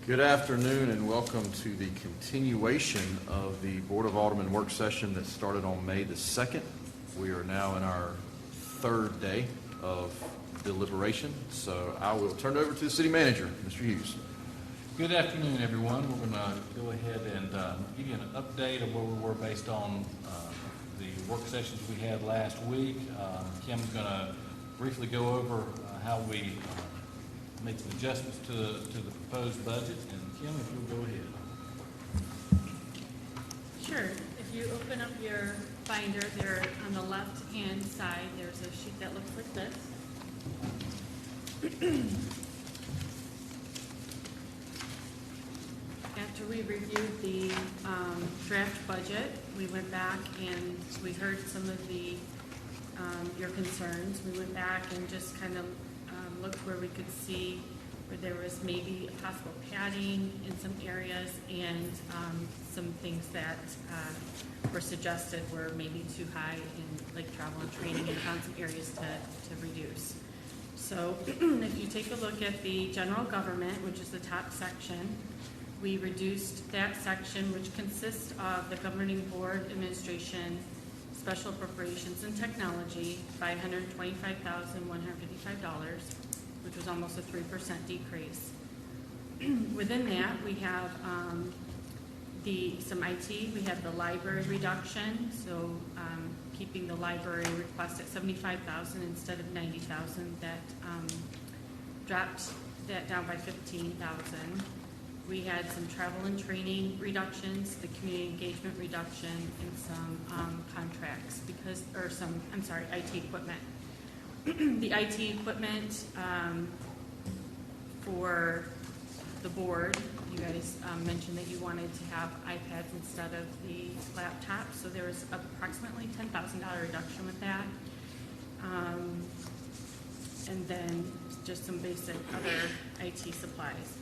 Good afternoon and welcome to the continuation of the Board of Aldermen work session that started on May the 2nd. We are now in our third day of deliberation, so I will turn it over to the City Manager, Mr. Hughes. Good afternoon, everyone. We're going to go ahead and give you an update of where we were based on the work sessions we had last week. Kim's going to briefly go over how we make some adjustments to the proposed budget. And Kim, if you'll go ahead. Sure. If you open up your binder there on the left-hand side, there's a sheet that looks like this. After we reviewed the draft budget, we went back and we heard some of the your concerns. We went back and just kind of looked where we could see where there was maybe a possible padding in some areas and some things that were suggested were maybe too high in like travel and training, and found some areas to reduce. So if you take a look at the general government, which is the top section, we reduced that section, which consists of the governing board, administration, special appropriations, and technology, by $125,155, which was almost a 3% decrease. Within that, we have some IT. We have the library reduction, so keeping the library request at $75,000 instead of $90,000. That dropped that down by $15,000. We had some travel and training reductions, the community engagement reduction, and some contracts IT equipment. The IT equipment for the board, you guys mentioned that you wanted to have iPads instead of the laptops, so there was approximately $10,000 reduction with that. And then just some basic other IT supplies.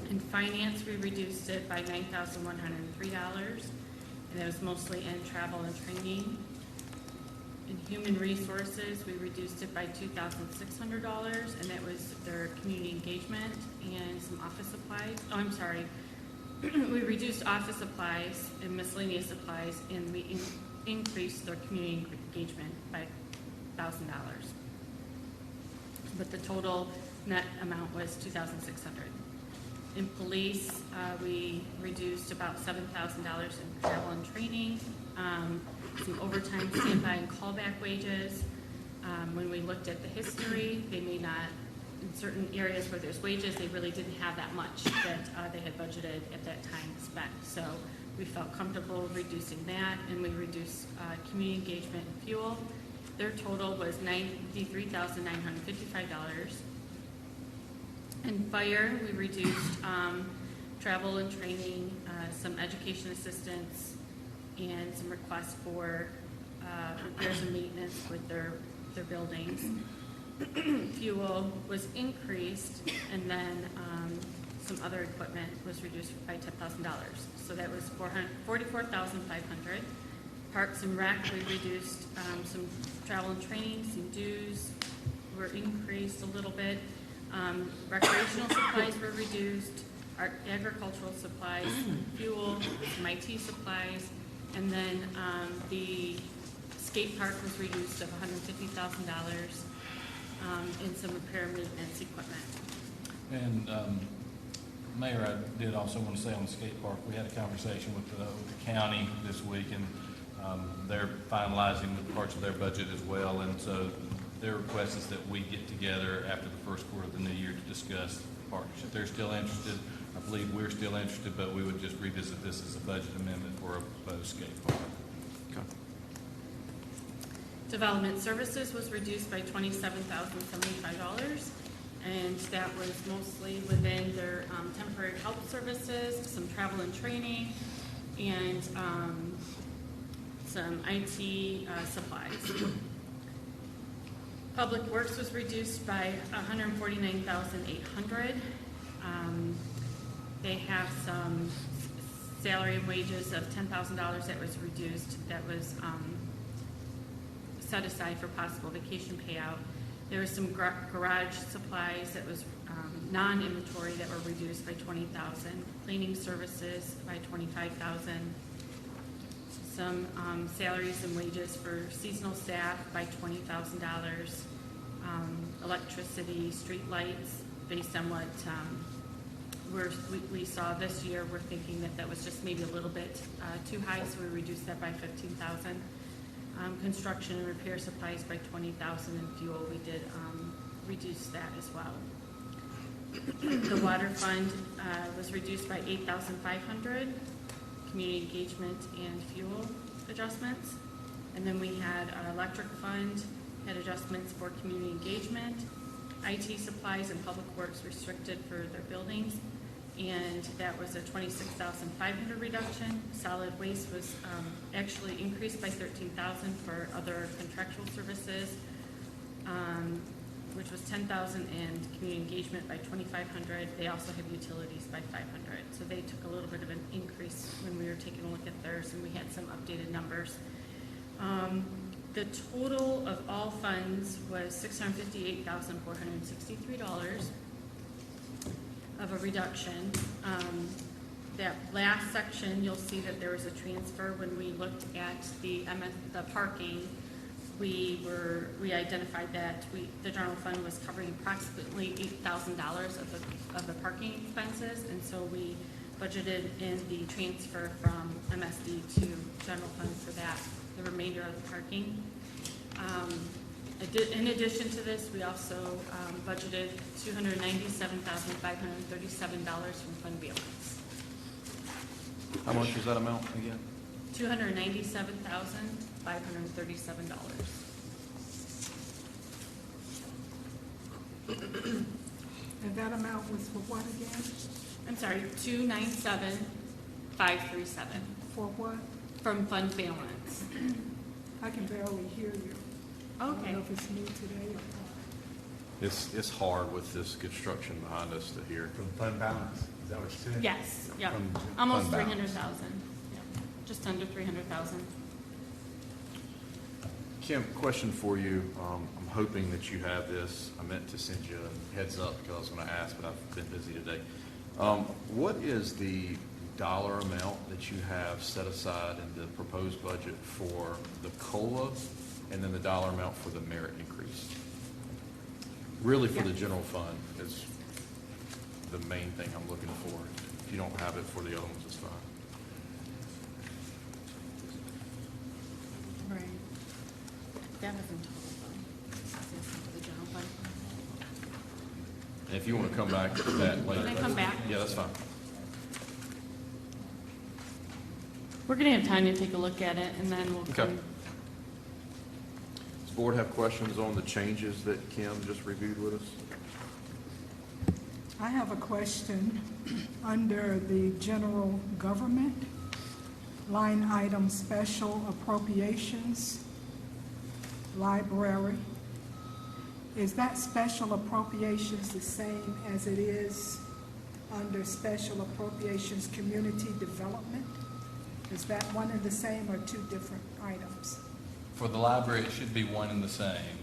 In finance, we reduced it by $9,103, and that was mostly in travel and training. In human resources, we reduced it by $2,600, and that was their community engagement and some office supplies. We reduced office supplies and miscellaneous supplies, and we increased their community engagement by $1,000. But the total net amount was $2,600. In police, we reduced about $7,000 in travel and training, some overtime, standby, and callback wages. When we looked at the history, they may not, in certain areas where there's wages, they really didn't have that much that they had budgeted at that time spent. So we felt comfortable reducing that, and we reduced community engagement and fuel. Their total was $93,955. In fire, we reduced travel and training, some education assistance, and some requests for repairs and maintenance with their buildings. Fuel was increased, and then some other equipment was reduced by $10,000. So that was $44,500. Parks and Rec, we reduced some travel and training, some dues were increased a little bit. Recreational supplies were reduced, agricultural supplies, fuel, some IT supplies, and then the skate park was reduced of $150,000 in some repair and maintenance equipment. And Mayor, I did also want to say on the skate park, we had a conversation with the county this week, and they're finalizing parts of their budget as well, and so their request is that we get together after the first quarter of the new year to discuss the partnership. They're still interested. I believe we're still interested, but we would just revisit this as a budget amendment for a proposed skate park. Okay. Development services was reduced by $27,075, and that was mostly within their temporary help services, some travel and training, and some IT supplies. Public Works was reduced by $149,800. They have some salary and wages of $10,000 that was reduced, that was set aside for possible vacation payout. There was some garage supplies that was non-inventory that were reduced by $20,000. Cleaning services by $25,000. Some salaries and wages for seasonal staff by $20,000. Electricity, street lights, based on what we saw this year, we're thinking that was just maybe a little bit too high, so we reduced that by $15,000. Construction and repair supplies by $20,000, and fuel, we did reduce that as well. The water fund was reduced by $8,500, community engagement and fuel adjustments. And then we had our electric fund, had adjustments for community engagement, IT supplies and public works restricted for their buildings, and that was a $26,500 reduction. Solid waste was actually increased by $13,000 for other contractual services, which was $10,000, and community engagement by $2,500. They also have utilities by $500. So they took a little bit of an increase when we were taking a look at theirs, and we had some updated numbers. The total of all funds was $658,463 of a reduction. That last section, you'll see that there was a transfer when we looked at the parking. We identified that the general fund was covering approximately $8,000 of the parking expenses, and so we budgeted in the transfer from MSD to general fund for that, the remainder of the parking. In addition to this, we also budgeted $297,537 from fund balance. How much is that amount again? $297,537. And that amount was for what again? I'm sorry, $297,537 For what? from fund balance. I can barely hear you. I Okay. don't know if it's me today or what. It's hard with this construction behind us to hear. From fund balance, is that what you said? Yes, yeah, From almost fund 300,000. Yeah, just under 300,000. Kim, question for you. I'm hoping that you have this. I meant to send you a heads up because I was going to ask, but I've been busy today. What is the dollar amount that you have set aside in the proposed budget for the COLA, and then the dollar amount for the merit increase? Really for the general fund is the main thing I'm looking for. If you don't have it for the other ones, it's fine. Right. That was in total fund. This is for the general fund. And if you want to come back to that later. Can I come back? Yeah, that's fine. We're going to have time to take a look at it, and then we'll Okay. come. Does the board have questions on the changes that Kim just reviewed with us? I have a question under the general government, line item special appropriations, library. Is that special appropriations the same as it is under special appropriations community development? Is that one and the same or two different items? For the library, it should be one and the same.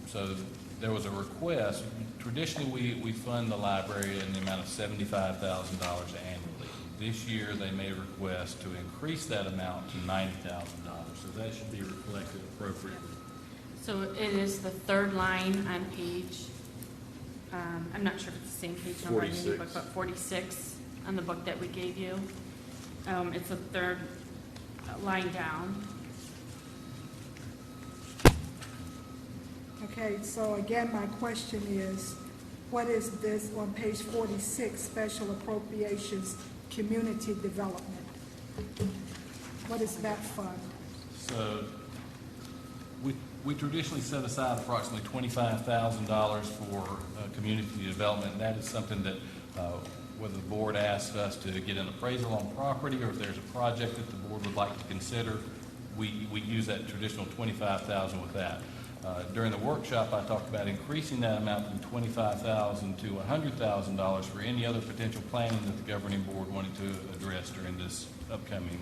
So there was a request. Traditionally, we fund the library in the amount of $75,000 annually. This year, they made a request to increase that amount to $90,000. So that should be reflected appropriately. So it is the third line on page, I'm not sure if it's the same page number in the new book, 46. but 46 on the book that we gave you. It's the third line down. Okay, so again, my question is, what is this on page 46, special appropriations community development? What is that fund? So we traditionally set aside approximately $25,000 for community development. That is something that whether the board asks us to get an appraisal on property or if there's a project that the board would like to consider, we use that traditional $25,000 with that. During the workshop, I talked about increasing that amount from $25,000 to $100,000 for any other potential planning that the governing board wanted to address during this upcoming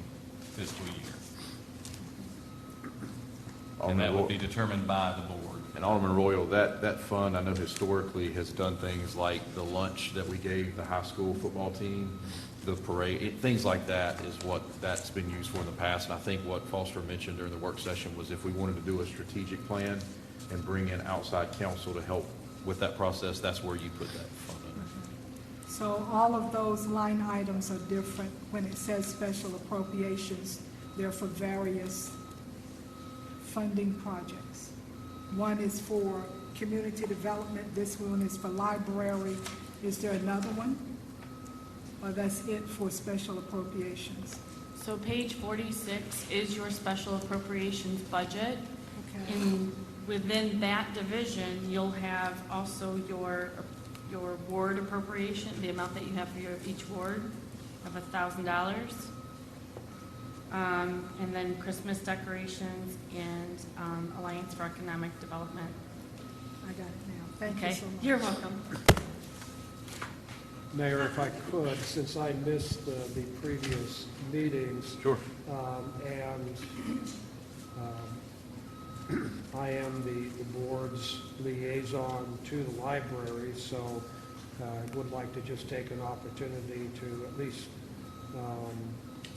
fiscal year. And that would be determined by the board. And Alderman Royal, that fund, I know historically has done things like the lunch that we gave the high school football team, the parade, things like that is what that's been used for in the past. And I think what Foster mentioned during the work session was if we wanted to do a strategic plan and bring in outside counsel to help with that process, that's where you put that fund in. So all of those line items are different. When it says special appropriations, they're for various funding projects. One is for community development, this one is for library. Is there another one? Or that's it for special appropriations? So page 46 is your special appropriations budget. Okay. And within that division, you'll have also your ward appropriation, the amount that you have for each ward of $1,000. And then Christmas decorations and Alliance for Economic Development. I got it now. Thank you so much. You're welcome. Mayor, if I could, since I missed the previous meetings, Sure. I am the board's liaison to the library, so I would like to just take an opportunity to at least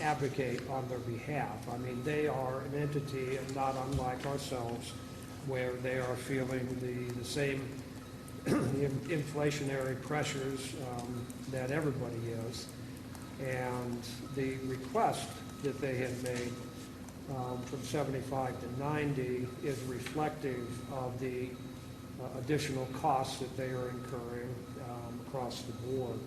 advocate on their behalf. I mean, they are an entity, and not unlike ourselves, where they are feeling the same inflationary pressures that everybody is. And the request that they had made from 75 to 90 is reflective of the additional costs that they are incurring across the board.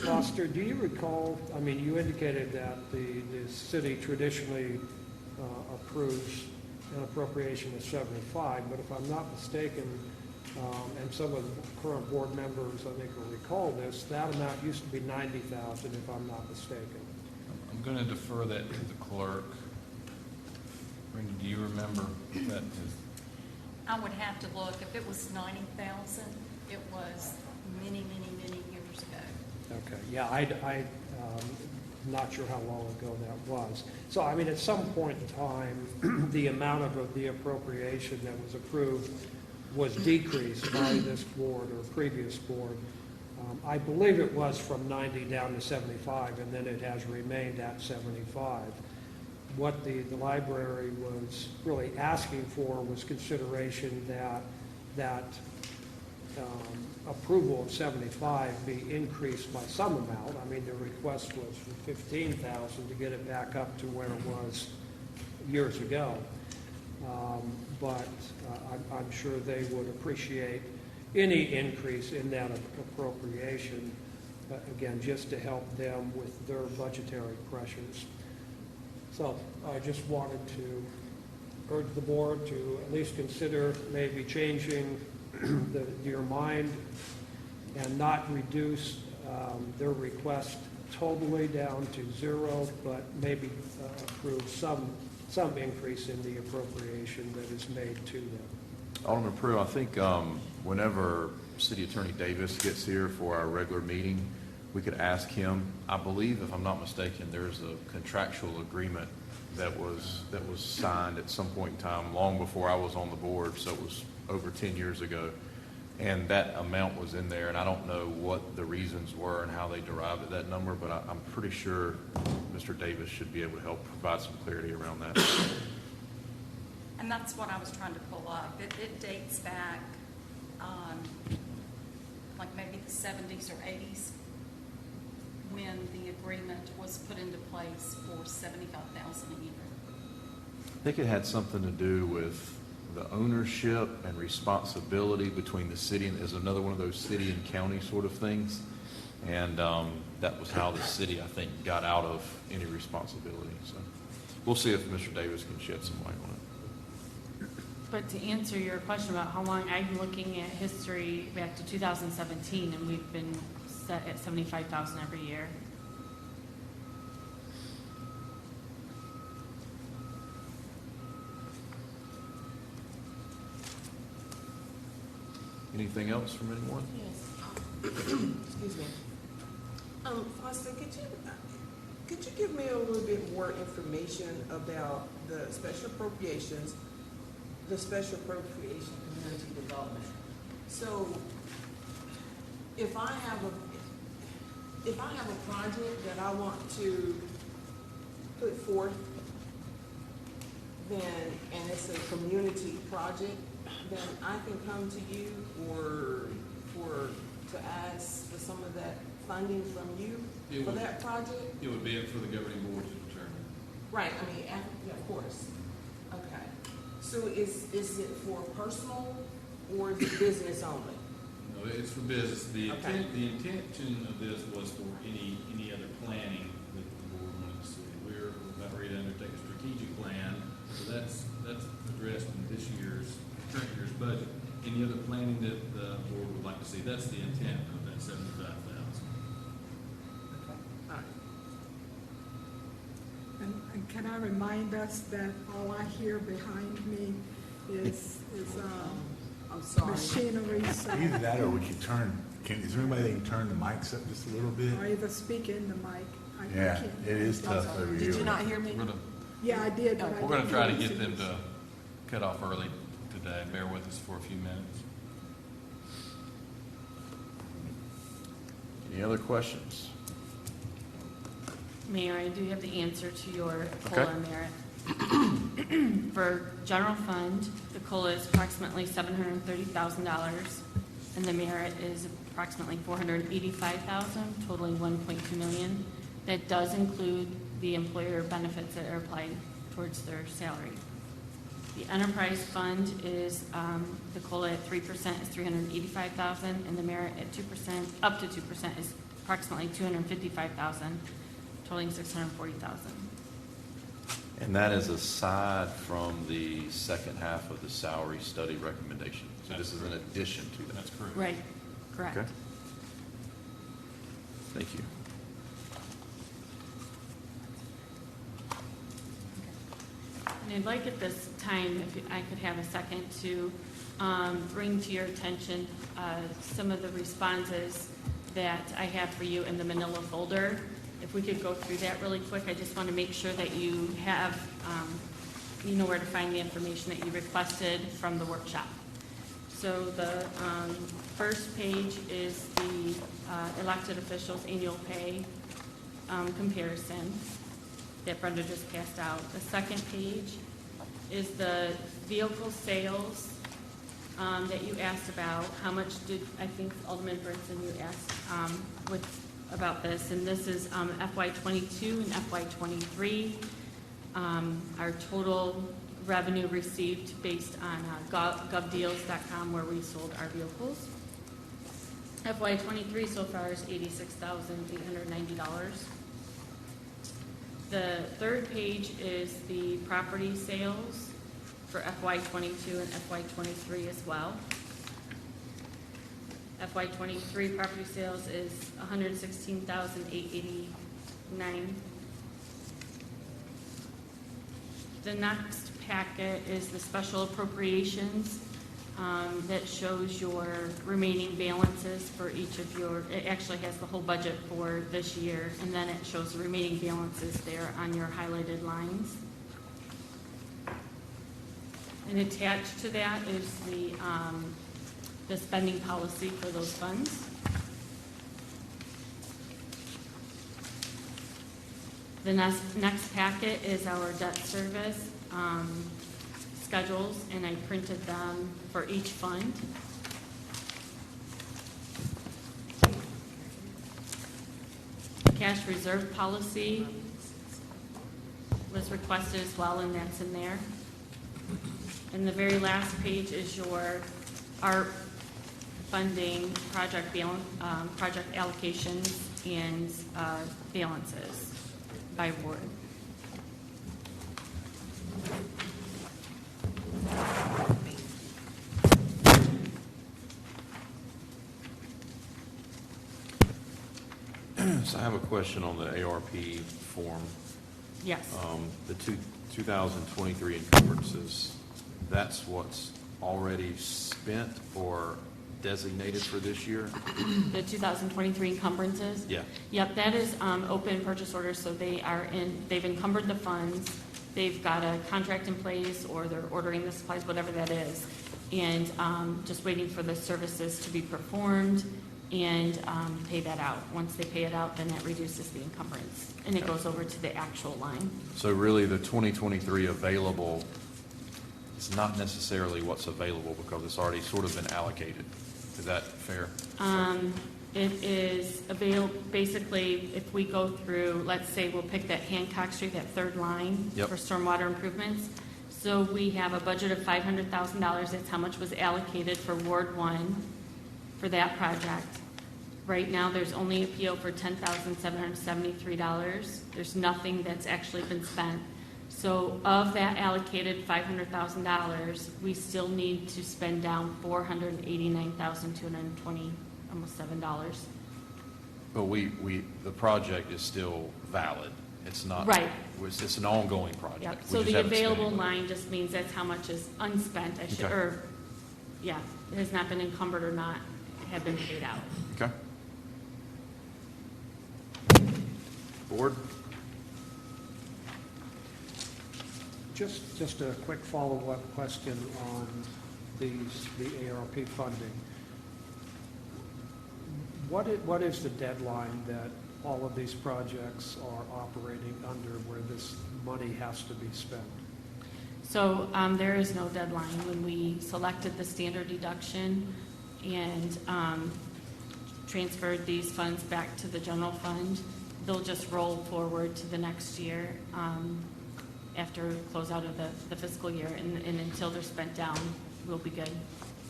Foster, do you recall, I mean, you indicated that the city traditionally approves an appropriation of 75, but if I'm not mistaken, and some of the current board members, I think, will recall this, that amount used to be 90,000, if I'm not mistaken. I'm going to defer that to the clerk. Brenda, do you remember if that is? I would have to look. If it was 90,000, it was many years ago. Okay, yeah, I'm not sure how long ago that was. So, I mean, at some point in time, the amount of the appropriation that was approved was decreased by this board or previous board. I believe it was from 90 down to 75, and then it has remained at 75. What the library was really asking for was consideration that approval of 75 be increased by some amount. I mean, the request was for 15,000 to get it back up to where it was years ago. But I'm sure they would appreciate any increase in that appropriation, again, just to help them with their budgetary pressures. So I just wanted to urge the board to at least consider maybe changing your mind and not reduce their request totally down to zero, but maybe approve some increase in the appropriation that is made to them. Alderman Prue, I think whenever City Attorney Davis gets here for our regular meeting, we could ask him. I believe, if I'm not mistaken, there's a contractual agreement that was signed at some point in time, long before I was on the board, so it was over 10 years ago. And that amount was in there, and I don't know what the reasons were and how they derived at that number, but I'm pretty sure Mr. Davis should be able to help provide some clarity around that. And that's what I was trying to pull up. It dates back like maybe the 70s or 80s when the agreement was put into place for 75,000 a year. I think it had something to do with the ownership and responsibility between the city, and is another one of those city and county sort of things. And that was how the city, I think, got out of any responsibility. So we'll see if Mr. Davis can shed some light on it. But to answer your question about how long, I'm looking at history back to 2017, and we've been set at 75,000 every year. Anything else from anyone? Yes. Excuse me. Foster, could you give me a little bit more information about the special appropriations, the special appropriation community development. So if I have a project that I want to put forth, then, and it's a community project, then I can come to you to ask for some of that funding from you It for would- that project? It would be up for the governing board to determine. Right, I mean, yeah, of course. Okay. So is it for personal or is it business only? No, it's for business. The Okay. intention of this was for any other planning that the board wanted to see. We're about ready to undertake a strategic plan, so that's addressed in this current year's budget. Any other planning that the board would like to see, that's the intent of that $75,000. Okay. All right. And can I remind us that all I hear behind me is I'm sorry. machinery, so, Either that or we can is there anybody that can turn the mics up just a little bit? or either speak in the mic. I Yeah, can't- it is tough over here. Did you not hear me? Yeah, I did, but I We're gonna didn't try to hear get you. them to cut off early today. Bear with us for a few minutes. Any other questions? Mayor, I do have the answer to your Okay. COLA merit. For general fund, the COLA is approximately $730,000, and the merit is approximately $485,000, totaling $1.2 million. That does include the employer benefits that are applied towards their salary. The enterprise fund is, the COLA at 3% is $385,000, and the merit at 2%, up to 2%, is approximately $255,000, totaling $640,000. And that is aside from the second half of the salary study recommendation. So this is in addition to that. That's correct. Right, correct. Okay. Thank you. And I'd like at this time, if I could have a second, to bring to your attention some of the responses that I have for you in the manila folder. If we could go through that really quick, I just want to make sure that you have, you know where to find the information that you requested from the workshop. So the first page is the elected officials' annual pay comparison that Brenda just passed out. The second page is the vehicle sales that you asked about. How much did, I think, Alderman Brinson, you asked about this, and this is FY22 and FY23. Our total revenue received based on govdeals.com, where we sold our vehicles. FY23 so far is $86,890. The third page is the property sales for FY22 and FY23 as well. FY23 property sales is $116,889. The next packet is the special appropriations that shows your remaining balances for each of your, it actually has the whole budget for this year, and then it shows the remaining balances there on your highlighted lines. And attached to that is the spending policy for those funds. The next packet is our debt service schedules, and I printed them for each fund. Cash reserve policy was requested as well, and that's in there. And the very last page is your ARP funding project project allocations and balances by ward. So I have a question on the ARP form. Yes. The 2023 encumbrances, that's what's already spent or designated for this year? The 2023 encumbrances? Yeah. Yep, that is open purchase orders, so they've encumbered the funds, they've got a contract in place or they're ordering the supplies, whatever that is, and just waiting for the services to be performed and pay that out. Once they pay it out, then that reduces the encumbrance, and it goes over to the actual line. So really, the 2023 available is not necessarily what's available because it's already sort of been allocated. Is that fair? It is available, basically, if we go through, let's say we'll pick that Hancock Street, that third line Yep. for stormwater improvements. So we have a budget of $500,000. That's how much was allocated for Ward 1 for that project. Right now, there's only a PO for $10,773. There's nothing that's actually been spent. So of that allocated $500,000, we still need to spend down $489,220, almost $7. But the project is still valid. It's not. Right. It's an ongoing project. Yep, We so just the haven't spent available any money. line just means that's how much is unspent, I should, Okay. or, yeah, it has not been encumbered or not, have been paid out. Okay. Board? Just a quick follow-up question on the ARP funding. What is the deadline that all of these projects are operating under where this money has to be spent? So there is no deadline. When we selected the standard deduction and transferred these funds back to the general fund, they'll just roll forward to the next year after close out of the fiscal year, and until they're spent down, we'll be good.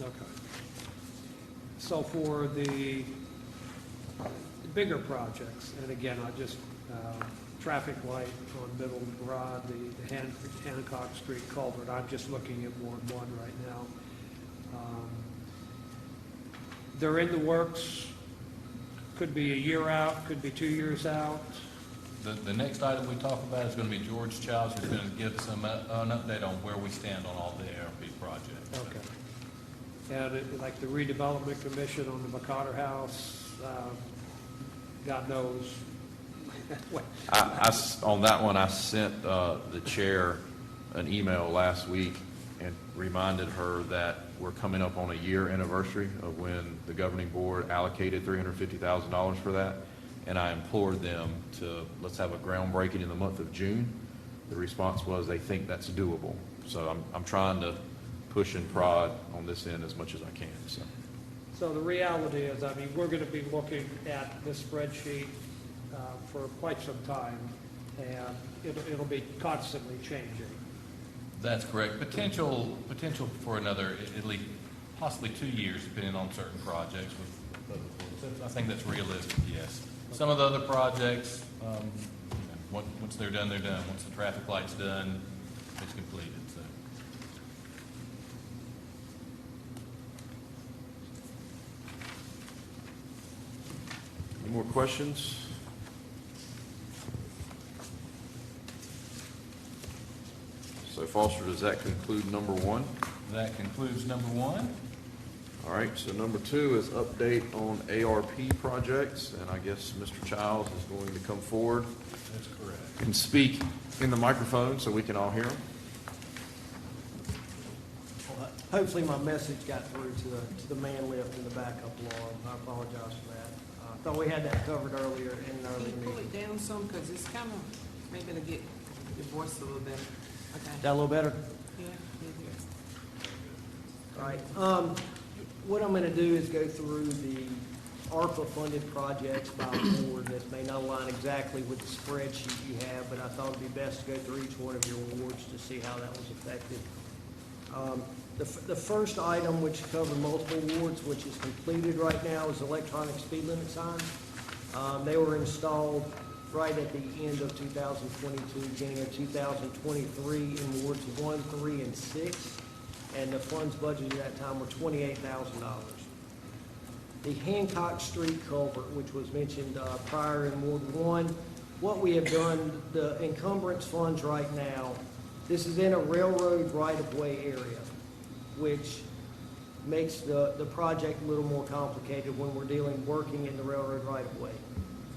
Okay. So for the bigger projects, and again, I just, traffic light on Middle Broad, the Hancock Street culvert, I'm just looking at Ward 1 right now. They're in the works, could be a year out, could be 2 years out. The next item we talk about is going to be George Childs, who's going to give some, an update on where we stand on all the ARP projects. Okay. And like the redevelopment commission on the McCotter House, God knows. On that one, I sent the chair an email last week and reminded her that we're coming up on a year anniversary of when the governing board allocated $350,000 for that. And I implored them to, let's have a groundbreaking in the month of June. The response was they think that's doable. So I'm trying to push and prod on this end as much as I can, so. So the reality is, I mean, we're going to be looking at this spreadsheet for quite some time, and it'll be constantly changing. That's correct. Potential for another, at least possibly 2 years, depending on certain projects. I think that's realistic, yes. Some of the other projects, once they're done, they're done. Once the traffic light's done, it's completed, so. Any more questions? So Foster, does that conclude number one? That concludes number one. All right, so number two is update on ARP projects, and I guess Mr. Childs is going to come forward That's correct. and speak in the microphone so we can all hear him. Well, hopefully my message got through to the man lift and the backup alarm. I apologize for that. I thought we had that covered earlier in an Can early you pull meeting. it down some, because it's kind of, maybe to get your voice a little better. Okay. That a little better? Yeah, yeah, All right. What I'm going to do is go through the ARPA-funded projects by award. This may not align exactly with the spreadsheet you have, but I thought it'd be best to go through each one of your awards to see how that was affected. The first item, which covered multiple awards, which is completed right now, is electronic speed limit signs. They were installed right at the end of 2022, beginning of 2023 in wards 1, 3, and 6. And the funds budgeted at that time were $28,000. The Hancock Street culvert, which was mentioned prior in Ward 1, what we have done, the encumbrance funds right now, this is in a railroad right-of-way area, which makes the project a little more complicated when we're working in the railroad right-of-way.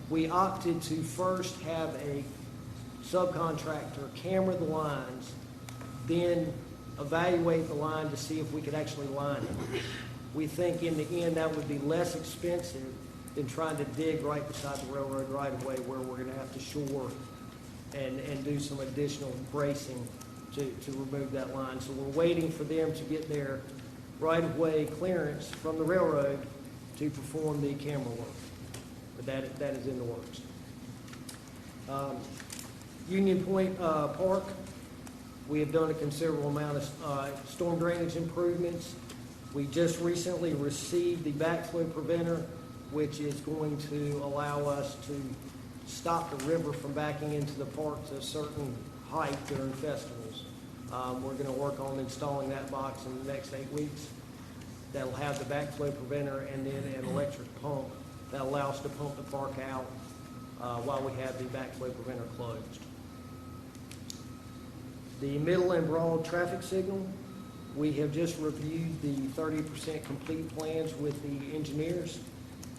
We opted to first have a subcontractor camera the lines, then evaluate the line to see if we could actually line it. We think in the end that would be less expensive than trying to dig right beside the railroad right of way where we're gonna have to shore and do some additional bracing to remove that line. So we're waiting for them to get their right of way clearance from the railroad to perform the camera work. But that is in the works. Union Point Park, we have done a considerable amount of storm drainage improvements. We just recently received the backflow preventer, which is going to allow us to stop the river from backing into the park to a certain height during festivals. We're going to work on installing that box in the next 8 weeks. That'll have the backflow preventer and then an electric pump that allows us to pump the park out while we have the backflow preventer closed. The middle and broad traffic signal, we have just reviewed the 30% complete plans with the engineers,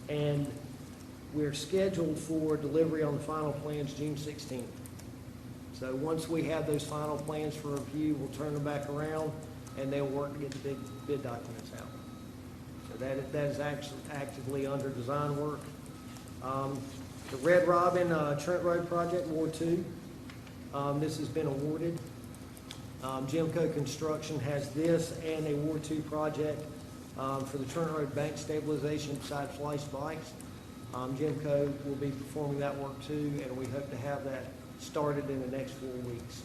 and we're scheduled for delivery on the final plans June 16th. So once we have those final plans for review, we'll turn them back around and they'll work to get the bid documents out. So that is actually actively under design work. The Red Robin Trent Road project, Ward 2, this has been awarded. Gemco Construction has this and a Ward 2 project for the Trent Road bank stabilization beside Fleiss Bikes. Gemco will be performing that work too, and we hope to have that started in the next 4 weeks.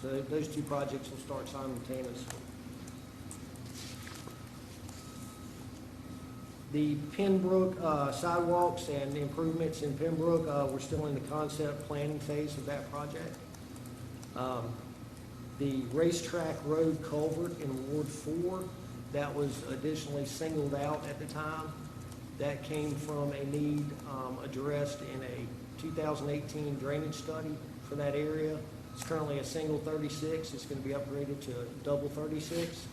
So those two projects will start simultaneously. The Pembroke sidewalks and improvements in Pembroke, we're still in the concept planning phase of that project. The Racetrack Road culvert in Ward 4, that was additionally singled out at the time. That came from a need addressed in a 2018 drainage study for that area. It's currently a single 36. It's going to be upgraded to a double 36.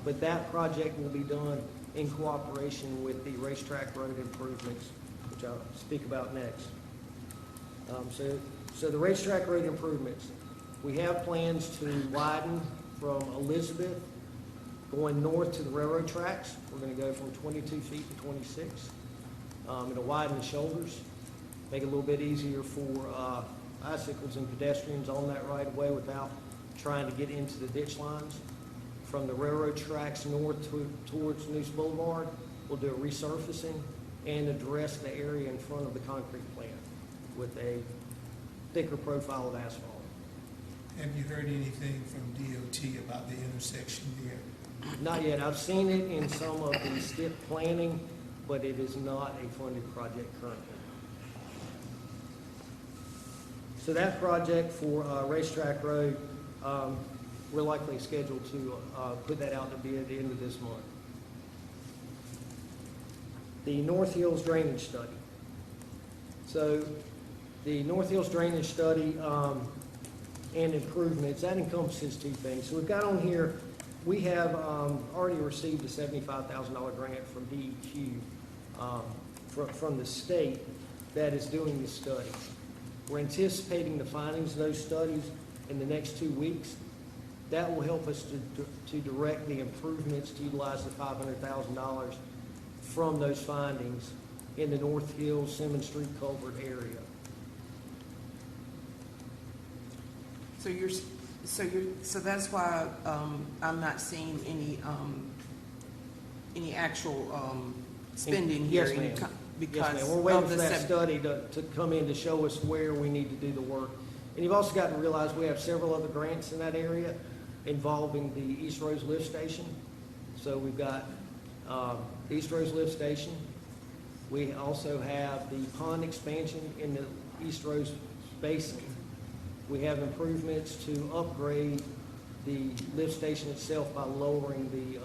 But that project will be done in cooperation with the Racetrack Road improvements, which I'll speak about next. So the Racetrack Road improvements, we have plans to widen from Elizabeth going north to the railroad tracks. We're going to go from 22 feet to 26. It'll widen the shoulders, make it a little bit easier for bicycles and pedestrians on that right of way without trying to get into the ditch lines. From the railroad tracks north towards Noose Boulevard, we'll do a resurfacing and address the area in front of the concrete plant with a thicker profile of asphalt. Have you heard anything from DOT about the intersection there? Not yet. I've seen it in some of the STIP planning, but it is not a funded project currently. So that project for Racetrack Road, we're likely scheduled to put that out to bid at the end of this month. The North Hills Drainage Study. So the North Hills Drainage Study and improvements, that encompasses two things. So we've got on here, we have already received a $75,000 grant from DEQ from the state that is doing the study. We're anticipating the findings of those studies in the next 2 weeks. That will help us to direct the improvements to utilize the $500,000 from those findings in the North Hills, Simmons Street culvert area. So that's why I'm not seeing any actual spending here. Yes, ma'am. Because yes, ma'am. We're waiting of for the that study to come in to show us where we need to do the work. And you've also got to realize we have several other grants in that area involving the East Rose Lift Station. So we've got the East Rose Lift Station. We also have the pond expansion in the East Rose Basin. We have improvements to upgrade the lift station itself by lowering the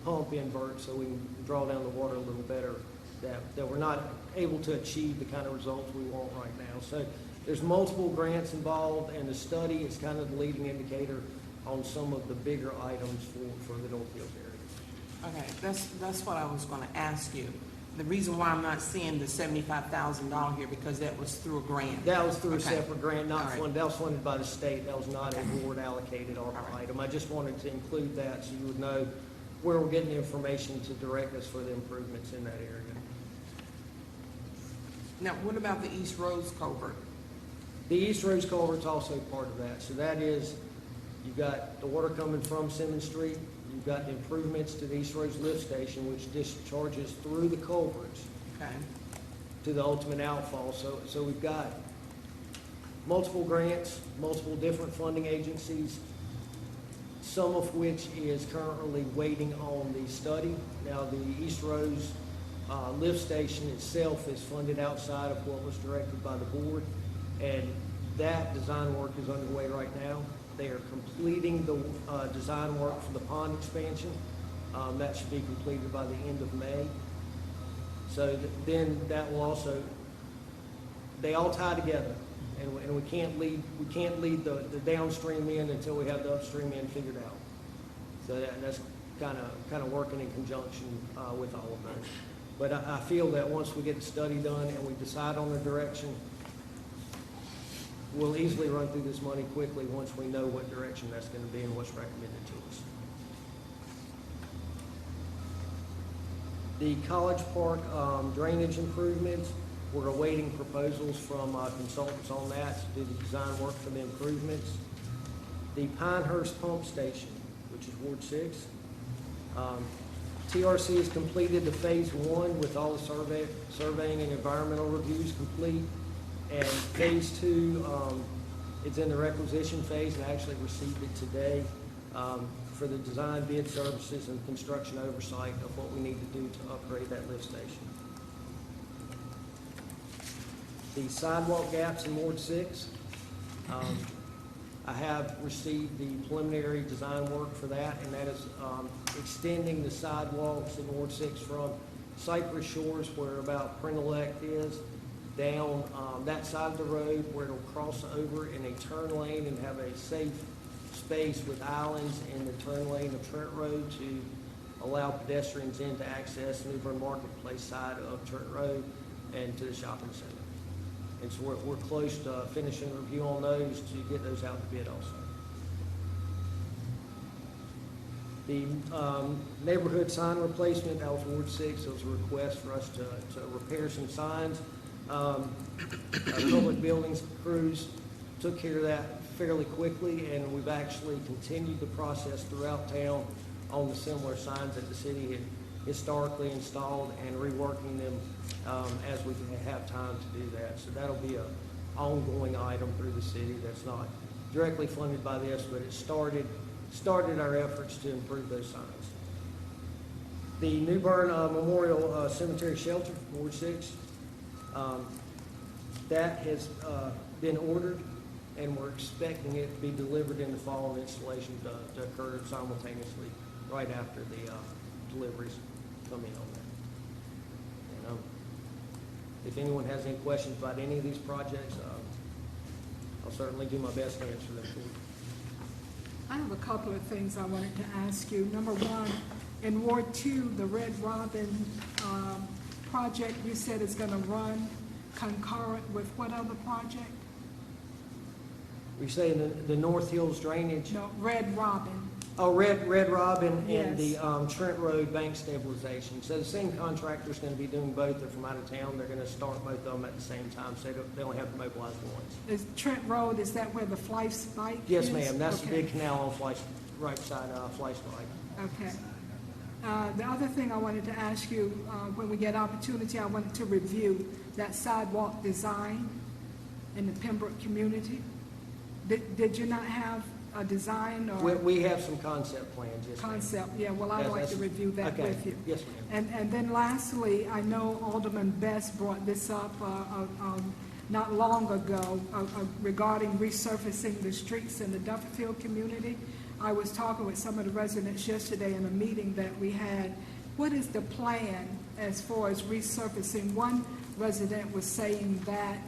pump invert so we can draw down the water a little better, that we're not able to achieve the kind of results we want right now. So there's multiple grants involved, and the study is kind of the leading indicator on some of the bigger items for the North Hills area. Okay, that's what I was going to ask you. The reason why I'm not seeing the $75,000 here, because that was through a grant. That was through a Okay. separate grant, All not right. funded, that was funded by the state, that was not a Okay. board allocated ARPA All right. item. I just wanted to include that so you would know where we're getting the information to direct us for the improvements in that area. Now, what about the East Rose Culvert? The East Rose Culvert's also part of that, so that is, you've got the water coming from Simmons Street, you've got the improvements to the East Rose lift station, which discharges through the culverts Okay, to the ultimate outfall. So we've got multiple grants, multiple different funding agencies, some of which is currently waiting on the study. Now, the East Rose lift station itself is funded outside of what was directed by the board, and that design work is underway right now. They are completing the design work for the pond expansion. That should be completed by the end of May. So then that will also, they all tie together, and we can't lead the downstream end until we have the upstream end figured out. So that's kind of working in conjunction with all of those. But I feel that once we get the study done and we decide on the direction, we'll easily run through this money quickly once we know what direction that's going to be and what's recommended to us. The College Park drainage improvements, we're awaiting proposals from consultants on that to do the design work for the improvements. The Pinehurst Pump Station, which is Ward 6. TRC has completed the phase 1 with all the surveying and environmental reviews complete. And phase 2, it's in the requisition phase, and I actually received it today for the design bid services and construction oversight of what we need to do to upgrade that lift station. The sidewalk gaps in Ward 6, I have received the preliminary design work for that, and that is extending the sidewalks in Ward 6 from Cypress Shores, where about Print-Elect is, down that side of the road where it'll cross over in a turn lane and have a safe space with islands in the turn lane of Trent Road to allow pedestrians in to access the New Bern Marketplace side of Trent Road and to the shopping center. And so we're close to finishing a review on those to get those out to bid also. The neighborhood sign replacement, that was Ward 6, it was a request for us to repair some signs. Our public buildings crews took care of that fairly quickly, and we've actually continued the process throughout town on the similar signs that the city had historically installed and reworking them as we have time to do that. So that'll be an ongoing item through the city that's not directly funded by this, but it started our efforts to improve those signs. The New Bern Memorial Cemetery Shelter, Ward 6, that has been ordered, and we're expecting it to be delivered in the fall and installation to occur simultaneously right after the deliveries come in on that. And, if anyone has any questions about any of these projects, I'll certainly do my best to answer them for you. I have a couple of things I wanted to ask you. Number one, in Ward 2, the Red Robin project you said is going to run concurrent with what other project? You say the North Hills drainage? No, Red Robin. Oh, Red Robin and Yes. the Trent Road bank stabilization. So the same contractor's going to be doing both. They're from out of town. They're going to start both of them at the same time, so they only have to mobilize once. Is Trent Road, is that where the Fly Spike is? Yes, ma'am. That's the Okay. big canal on right side Fly Spike. Okay. The other thing I wanted to ask you, when we get opportunity, I wanted to review that sidewalk design in the Pembroke community. Did you not have a design or We have some concept plans, yes, ma'am. concept? Yeah, well, I'd like to review that Okay. with you. Yes, ma'am. And then lastly, I know Alderman Best brought this up not long ago regarding resurfacing the streets in the Duffield community. I was talking with some of the residents yesterday in a meeting that we had. What is the plan as far as resurfacing? One resident was saying that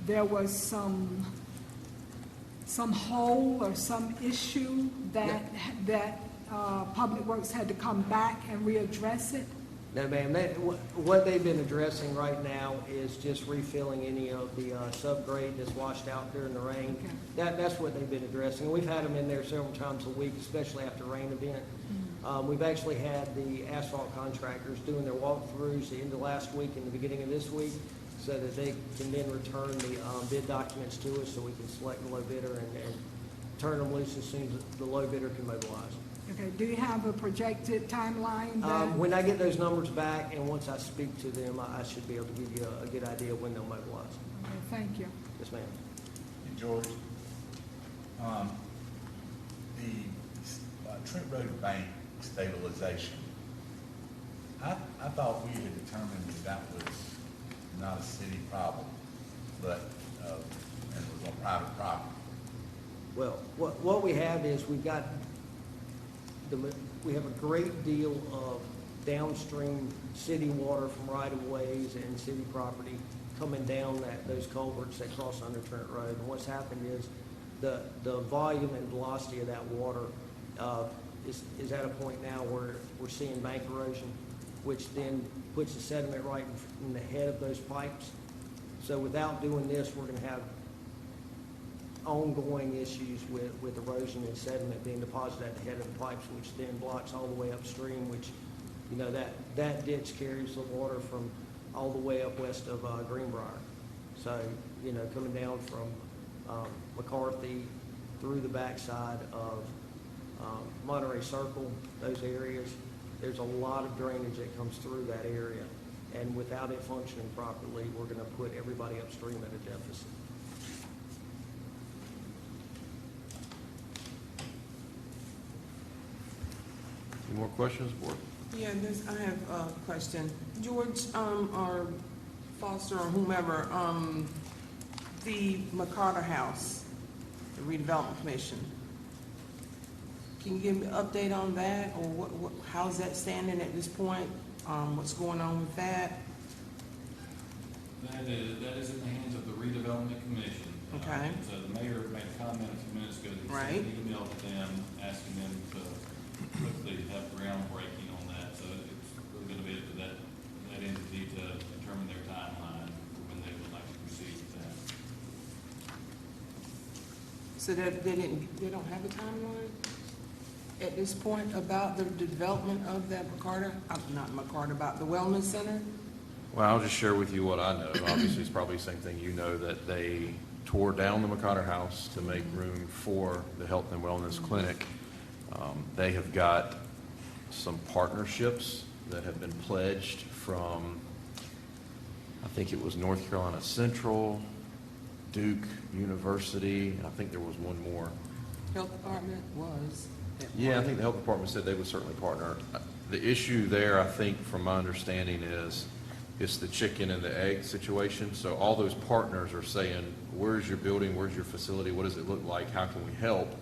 there was some hole or some issue that Public Works had to come back and readdress it. No, ma'am, what they've been addressing right now is just refilling any of the subgrade that's washed out during the rain. Okay. That's what they've been addressing. We've had them in there several times a week, especially after rain event. We've actually had the asphalt contractors doing their walkthroughs the end of last week and the beginning of this week, so that they can then return the bid documents to us, so we can select the low bidder and turn them loose as soon as the low bidder can mobilize. Okay, do you have a projected timeline that? When I get those numbers back, and once I speak to them, I should be able to give you a good idea of when they'll mobilize. Okay, thank you. Yes, ma'am. And George, the Trent Road Bank stabilization, I thought we had determined that was not a city problem, but, and it was on private property. Well, what we have is we have a great deal of downstream city water from right-of-ways and city property coming down those culverts that cross under Trent Road. And what's happened is the volume and velocity of that water is at a point now where we're seeing bank erosion, which then puts the sediment right in the head of those pipes. So without doing this, we're going to have ongoing issues with erosion and sediment being deposited at the head of the pipes, which then blocks all the way upstream, which, you know, that ditch carries the water from all the way up west of Greenbrier. So, you know, coming down from McCarthy through the backside of Monterey Circle, those areas, there's a lot of drainage that comes through that area. And without it functioning properly, we're going to put everybody upstream at a deficit. Any more questions, board? Yeah, I have a question. George, or Foster, or whomever, the McCarter House, the redevelopment commission, can you give me an update on that, or how's that standing at this point? What's going on with that? That is in the hands of the redevelopment commission. Okay. And so the mayor made a comment a few minutes ago that he Right. sent an email to them, asking them to quickly have groundbreaking on that. So it's really going to be up to that entity to determine their timeline for when they would like to proceed with that. So that they don't have a timeline at this point about the development of that McCarter, not McCarter, about the wellness center? Well, I'll just share with you what I know. Obviously, it's probably the same thing you know, that they tore down the McCarter House to make room for the Health and Wellness Clinic. They have got some partnerships that have been pledged from, I think it was North Carolina Central, Duke University, and I think there was one more. Health department was. Yeah, I think the health department said they would certainly partner. The issue there, I think, from my understanding, is it's the chicken and the egg situation. So all those partners are saying, where's your building, where's your facility, what does it look like, how can we help?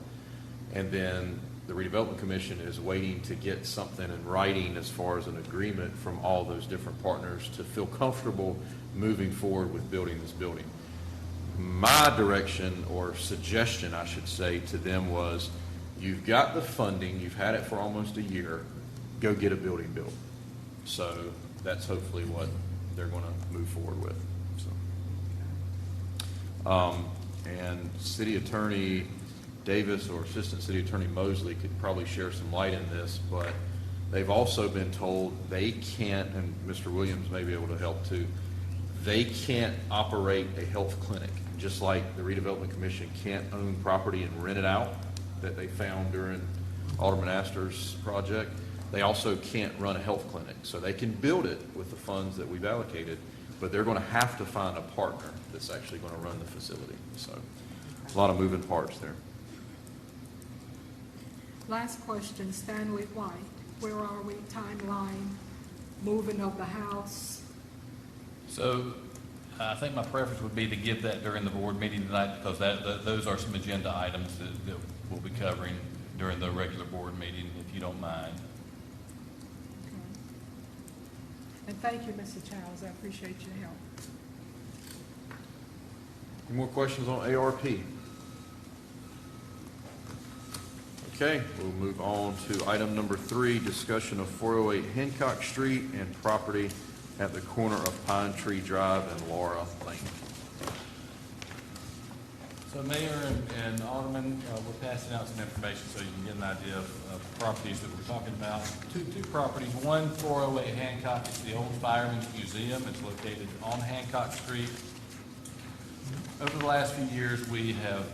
And then the redevelopment commission is waiting to get something in writing as far as an agreement from all those different partners to feel comfortable moving forward with building this building. My direction, or suggestion, I should say, to them was, you've got the funding, you've had it for almost a year, go get a building built. So that's hopefully what they're going to move forward with. So, and City Attorney Davis or Assistant City Attorney Mosley could probably share some light in this, but they've also been told they can't, and Mr. Williams may be able to help too, they can't operate a health clinic, just like the Redevelopment Commission can't own property and rent it out that they found during Alderman Astor's project. They also can't run a health clinic. So they can build it with the funds that we've allocated, but they're going to have to find a partner that's actually going to run the facility. So a lot of moving parts there. Last question, Stanley White, where are we, timeline, moving of the house? So I think my preference would be to give that during the board meeting tonight, because those are some agenda items that we'll be covering during the regular board meeting, if you don't mind. Okay. And thank you, Mr. Childs, I appreciate your help. Any more questions on ARP? Okay, we'll move on to item number 3, discussion of 408 Hancock Street and property at the corner of Pinetree Drive and Laura Lane. So Mayor and Aldermen, we're passing out some information so you can get an idea of properties that we're talking about. Two properties, one 408 Hancock, it's the old Fireman's Museum. It's located on Hancock Street. Over the last few years, we have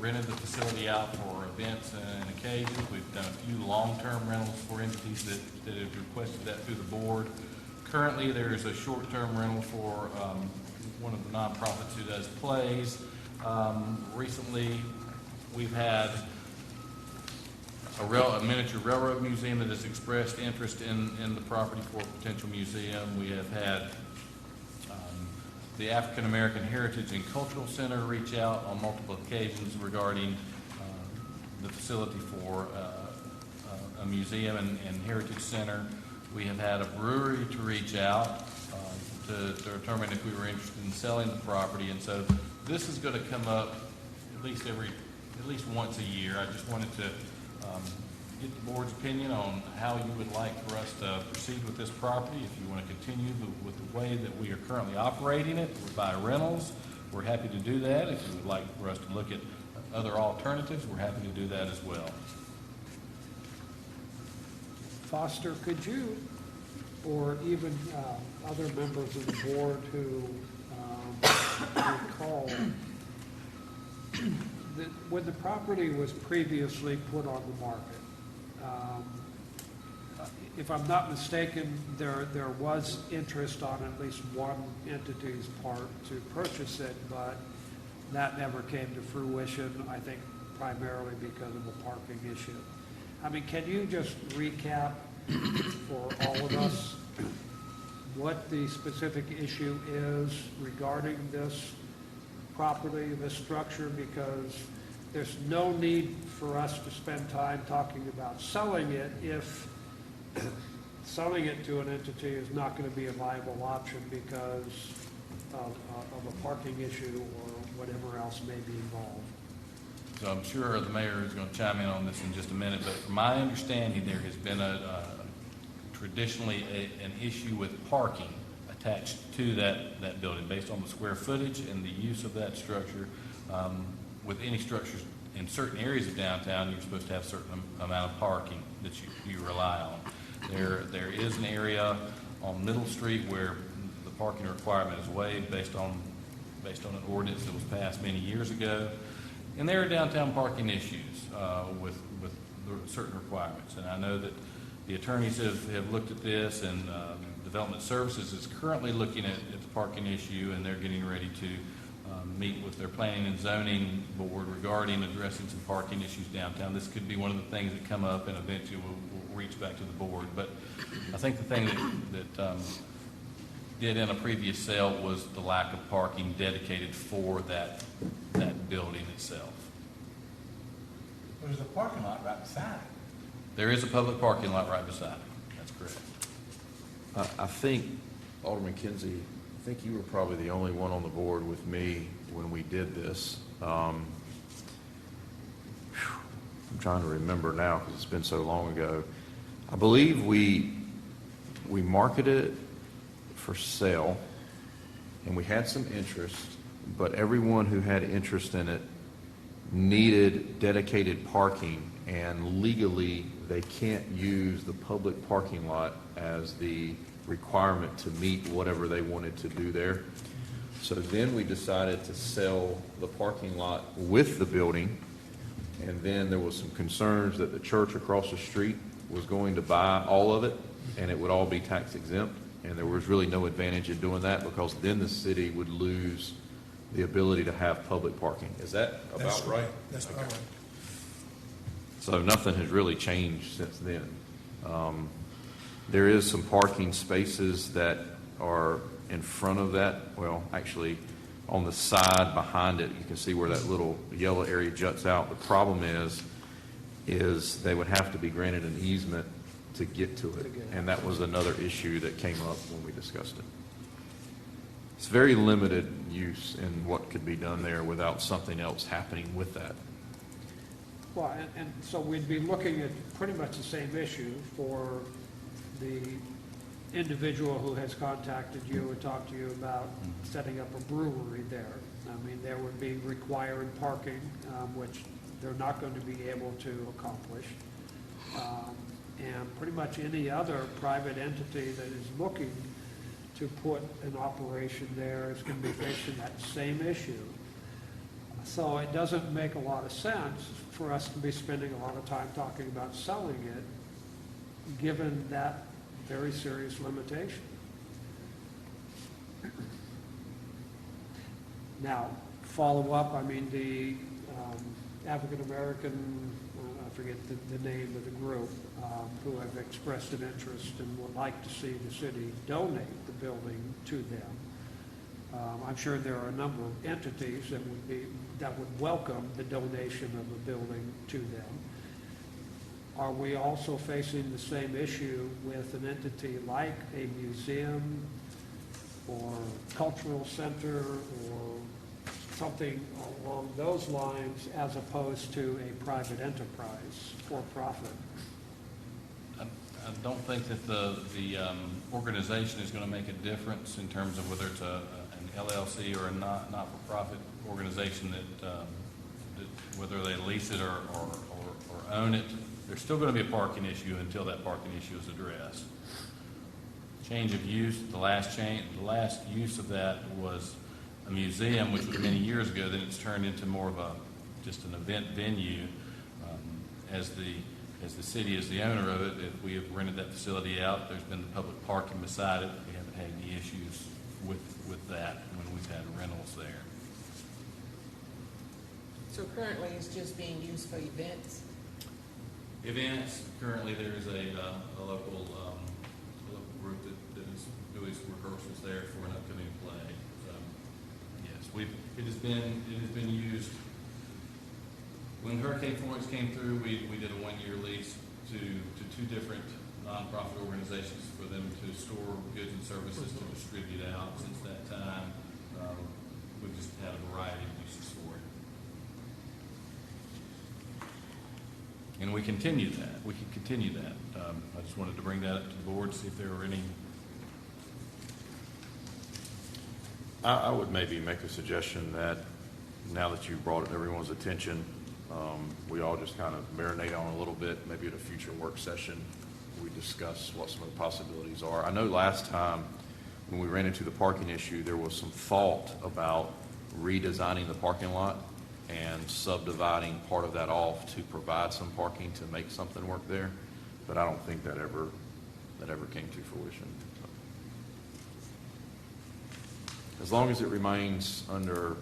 rented the facility out for events and occasions. We've done a few long-term rentals for entities that have requested that through the board. Currently, there is a short-term rental for one of the nonprofits who does plays. Recently, we've had a miniature railroad museum that has expressed interest in the property for a potential museum. We have had the African American Heritage and Cultural Center reach out on multiple occasions regarding the facility for a museum and heritage center. We have had a brewery to reach out to determine if we were interested in selling the property, and so this is going to come up at least once a year. I just wanted to get the board's opinion on how you would like for us to proceed with this property. If you want to continue with the way that we are currently operating it, by rentals, we're happy to do that. If you would like for us to look at other alternatives, we're happy to do that as well. Foster, could you, or even other members of the board who recall that when the property was previously put on the market, if I'm not mistaken, there was interest on at least one entity's part to purchase it, but that never came to fruition, I think primarily because of a parking issue. I mean, can you just recap for all of us what the specific issue is regarding this property, this structure, because there's no need for us to spend time talking about selling it if selling it to an entity is not going to be a viable option because of a parking issue or whatever else may be involved. So I'm sure the mayor is going to chime in on this in just a minute, but from my understanding, there has been traditionally an issue with parking attached to that building based on the square footage and the use of that structure. With any structures in certain areas of downtown, you're supposed to have a certain amount of parking that you rely on. There is an area on Middle Street where the parking requirement is waived based on an ordinance that was passed many years ago. And there are downtown parking issues with certain requirements. And I know that the attorneys have looked at this, and Development Services is currently looking at the parking issue, and they're getting ready to meet with their planning and zoning board regarding addressing some parking issues downtown. This could be one of the things that come up, and eventually we'll reach back to the board. But I think the thing that did in a previous sale was the lack of parking dedicated for that building itself. There's a parking lot right beside it. There is a public parking lot right beside it. That's correct. I think, Alderman Kinsey, I think you were probably the only one on the board with me when we did this. I'm trying to remember now because it's been so long ago. I believe we marketed it for sale, and we had some interest, but everyone who had interest in it needed dedicated parking, and legally they can't use the public parking lot as the requirement to meet whatever they wanted to do there. So then we decided to sell the parking lot with the building, and then there was some concerns that the church across the street was going to buy all of it, and it would all be tax exempt, and there was really no advantage in doing that because then the city would lose the ability to have public parking. Is that about right? That's about right. So nothing has really changed since then. There is some parking spaces that are in front of that. Well, actually, on the side behind it, you can see where that little yellow area juts out. The problem is they would have to be granted an easement to get to it, and that was another issue that came up when we discussed it. It's very limited use in what could be done there without something else happening with that. Well, and so we'd be looking at pretty much the same issue for the individual who has contacted you and talked to you about setting up a brewery there. I mean, there would be required parking, which they're not going to be able to accomplish. And pretty much any other private entity that is looking to put an operation there is going to be facing that same issue. So it doesn't make a lot of sense for us to be spending a lot of time talking about selling it, given that very serious limitation. Now, follow up, I mean, the African-American, I forget the name of the group, who have expressed an interest and would like to see the city donate the building to them. I'm sure there are a number of entities that would welcome the donation of a building to them. Are we also facing the same issue with an entity like a museum or cultural center or something along those lines as opposed to a private enterprise for profit? I don't think that the organization is going to make a difference in terms of whether it's an LLC or a not-for-profit organization that whether they lease it or own it. There's still going to be a parking issue until that parking issue is addressed. Change of use, the last use of that was a museum, which was many years ago. Then it's turned into more of just an event venue. As the city is the owner of it, if we have rented that facility out, there's been the public parking beside it. We haven't had any issues with that when we've had rentals there. So currently, it's just being used for events? Events, currently there is a local group that is doing some rehearsals there for an upcoming play. So, yes, it has been used. When Hurricane Florence came through, we did a one-year lease to two different nonprofit organizations for them to store goods and services to distribute out. Since that time, we've just had a variety of uses for it. And we continue that. We can continue that. I just wanted to bring that up to the board, see if there were any. I would maybe make a suggestion that now that you've brought it to everyone's attention, we all just kind of marinate on it a little bit. Maybe at a future work session, we discuss what some of the possibilities are. I know last time when we ran into the parking issue, there was some thought about redesigning the parking lot and subdividing part of that off to provide some parking to make something work there. But I don't think that ever came to fruition. As long as it remains under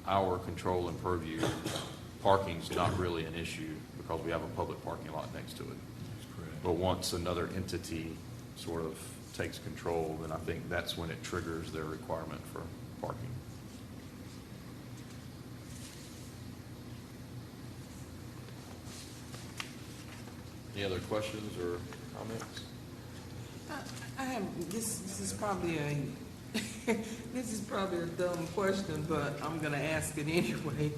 our control and purview, parking's not really an issue because we have a public parking lot next to it. But once another entity sort of takes control, then I think that's when it triggers their requirement for parking. Any other questions or comments? I have, this is probably a, this is probably a dumb question, but I'm gonna ask it anyway.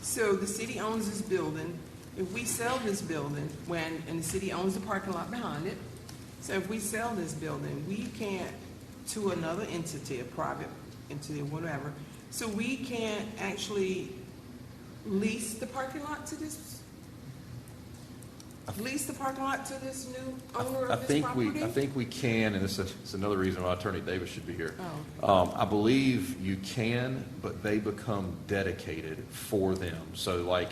So the city owns this building. If we sell this building, and the city owns the parking lot behind it, so if we sell this building, we can't, to another entity, a private entity, whatever, so we can't actually lease the parking lot to this new owner of this property? I think we can, and it's another reason why Attorney Davis should be here. Oh. I believe you can, but they become dedicated for them. So like,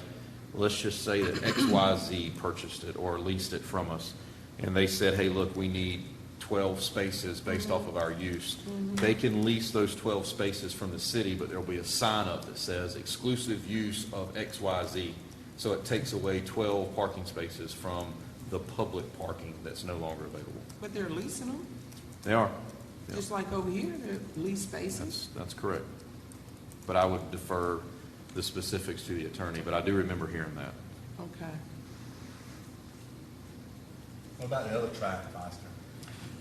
let's just say that XYZ purchased it or leased it from us, and they said, hey, look, we need 12 spaces based off of our use. They can lease those 12 spaces from the city, but there'll be a sign up that says exclusive use of XYZ. So it takes away 12 parking spaces from the public parking that's no longer available. But they're leasing them, They are. Yeah. just like over here, they're leased spaces? That's correct. But I would defer the specifics to the attorney, but I do remember hearing that. Okay. What about the other track, Foster?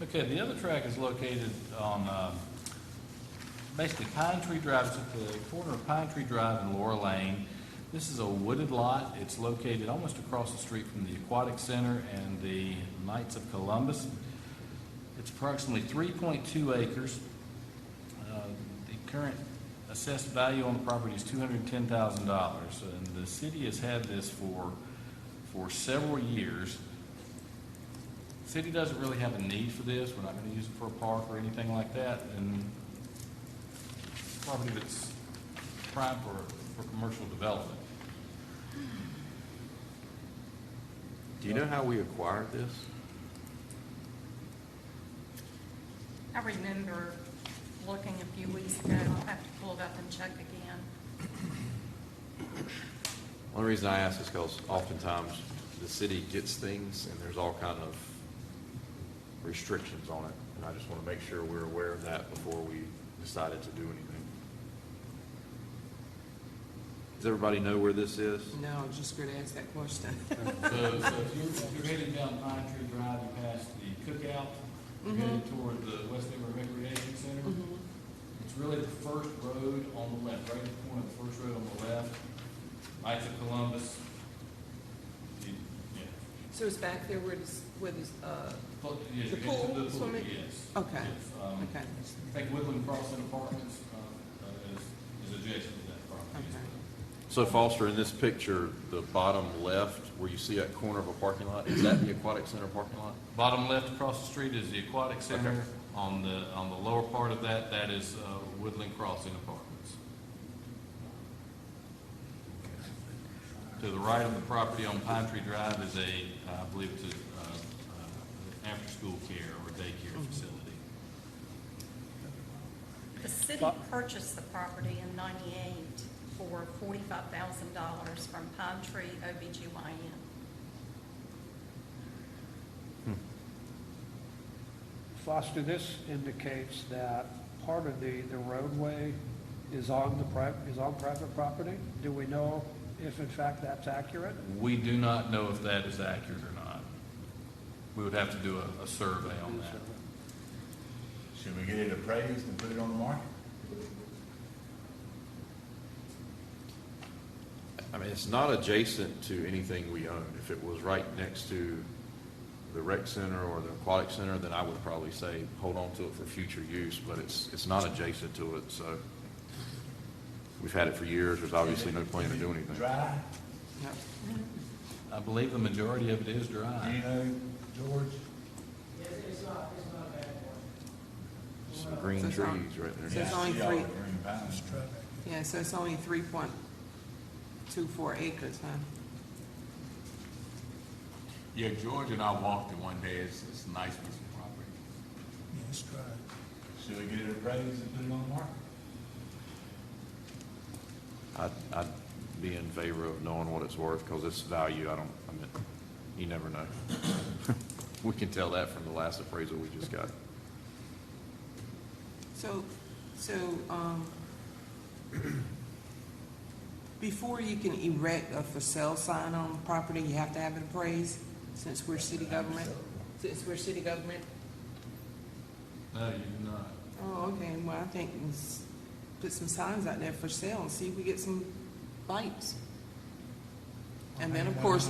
Okay, the other track is located on basically Pinetree Drive. It's at the corner of Pinetree Drive and Laura Lane. This is a wooded lot. It's located almost across the street from the Aquatic Center and the Knights of Columbus. It's approximately 3.2 acres. The current assessed value on the property is $210,000, and the city has had this for several years. The city doesn't really have a need for this. We're not going to use it for a park or anything like that, and it's a property that's prime for commercial development. Do you know how we acquired this? I remember looking a few weeks ago, I'll have to pull it up and check again. One reason I ask is because oftentimes the city gets things and there's all kind of restrictions on it. And I just want to make sure we're aware of that before we decided to do anything. Does everybody know where this is? No, I was just going to ask that question. So if you're heading down Pinetree Drive, you pass the cookout, you're headed toward the West Denver Recreation Center. It's really the first road on the left, right at the corner of the first road on the left. Knights of Columbus. Yeah. So it's back there where Yes, The you get to pool, the pool, swimming? yes. Okay. Yes. Okay. I think Woodland Crossing Apartments is adjacent to that property. Okay. So Foster, in this picture, the bottom left, where you see that corner of a parking lot, is that the Aquatic Center parking lot? Bottom left across the street is the Aquatic Center. Okay. On the lower part of that, that is Woodland Crossing Apartments. To the right of the property on Pinetree Drive is I believe it's after-school care or daycare facility. The city purchased the property in '98 for $45,000 from Pinetree OBGYN. Foster, this indicates that part of the roadway is on private property. Do we know if in fact that's accurate? We do not know if that is accurate or not. We would have to do a survey on that. Should we get it appraised and put it on the market? I mean, it's not adjacent to anything we own. If it was right next to the rec center or the aquatic center, then I would probably say hold on to it for future use, but it's not adjacent to it, so we've had it for years. There's obviously no plan to do anything. Dry? Yep. I believe the majority of it is Do you dry. know, George? It's not a bad one. Some green So it's on- trees right there. so it's Yeah, only see all three. the green pines. Yeah, so it's only 3.24 acres, huh? Yeah, George and I walked it one day. It's a nice piece of property. Yeah, it's dry. Should we get it appraised and put it on the market? I'd be in favor of knowing what it's worth, because its value, you never know. We can tell that from the last appraisal we just got. So, before you can erect a for sale sign on the property, you have to have it appraised, since we're city government? Since we're city government? No, you do not. Oh, okay, well, I think let's put some signs out there for sale and see if we get some bites. And then, of course,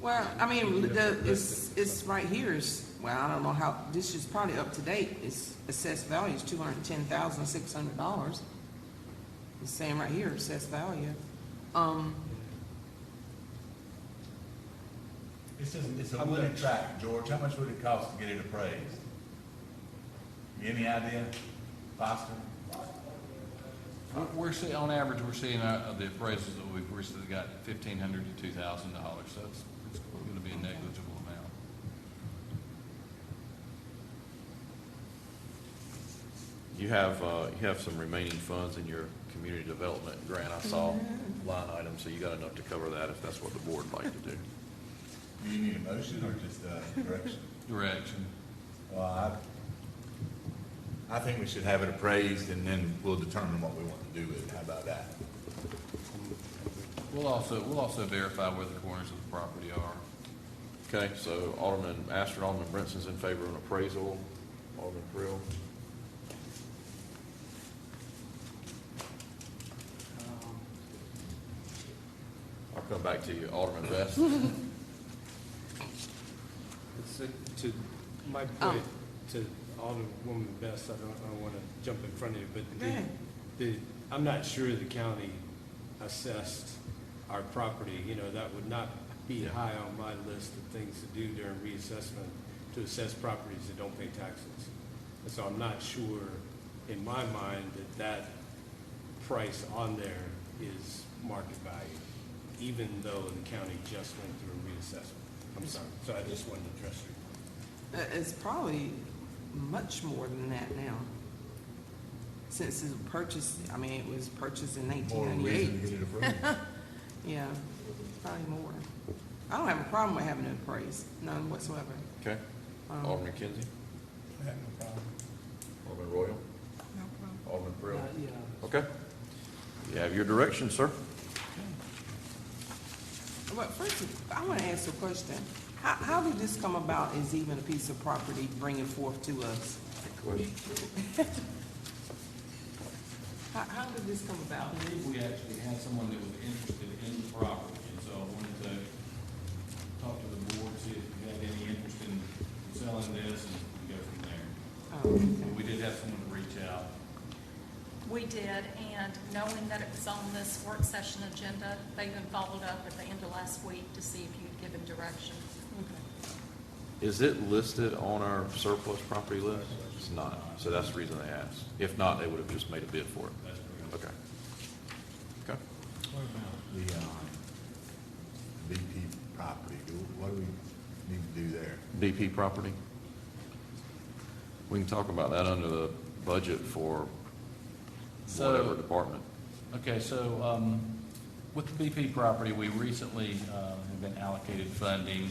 well, I mean, it's right here is, well, I don't know how, this is probably up to date. It's assessed value is $210,600. It's saying right here, assessed value. It's a wooded tract, George. How much would it cost to get it appraised? Any idea, Foster? We're seeing, on average, we're seeing the appraisals that we've recently got $1,500 to $2,000, so it's going to be a negligible amount. You have some remaining funds in your community development grant. I saw line items, so you got enough to cover that if that's what the board would like to do. Do you need a motion or just a direction? Direction. Well, I think we should have it appraised and then we'll determine what we want to do with it. How about that? We'll also verify where the corners of the property are. Okay, so Alderman Astor, Alderman Brinson's in favor of an appraisal. Alderman Creel. come back to you, Alderman Best. To my point, to Alderwoman Best, I don't want to jump in front of you, but Go ahead. I'm not sure the county assessed our property, that would not be high on my list of things to do during reassessment, to assess properties that don't pay taxes. And so I'm not sure, in my mind, that price on there is market value, even though the county just went through a reassessment. I'm sorry, so I just wanted to address you. It's probably much more than that now. Since it was purchased, it was purchased in More reason to 1998. get it approved. Yeah, probably more. I don't have a problem with having it appraised, none whatsoever. Okay. Alderman Kinsey, I have no problem. Alderman Royal, No problem. Alderman Prill. Yeah. Okay. You have your direction, sir. But first, I want to ask a question. How did this come about as even a piece of property bringing forth to us? How did this come I about? believe we actually had someone that was interested in the property, and so I wanted to talk to the board, see if you had any interest in selling this, and go from there. Oh, We did have someone to reach out. We did, and knowing that it was on this work session agenda, they even followed up at the end of last week to see if you'd given direction. Is it listed on our surplus property list? It's not, so that's the reason they asked. If not, they would have just made a bid for it. That's correct. Okay. Okay. What about the BP property? What do we need to do there? BP property? We can talk about that under the budget for whatever department. Okay, so with the BP property, we recently have been allocated funding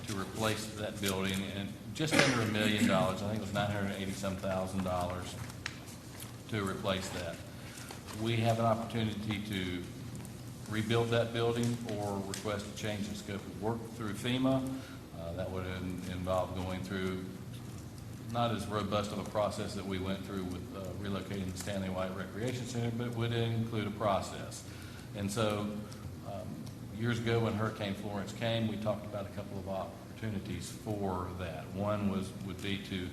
to replace that building, and just under $1 million, I think it was $980-some-thousand to replace that. We have an opportunity to rebuild that building or request a change in scope of work through FEMA. That would involve going through not as robust of a process that we went through with relocating the Stanley White Recreation Center, but it would include a process. And so years ago when Hurricane Florence came, we talked about a couple of opportunities for that. One would be to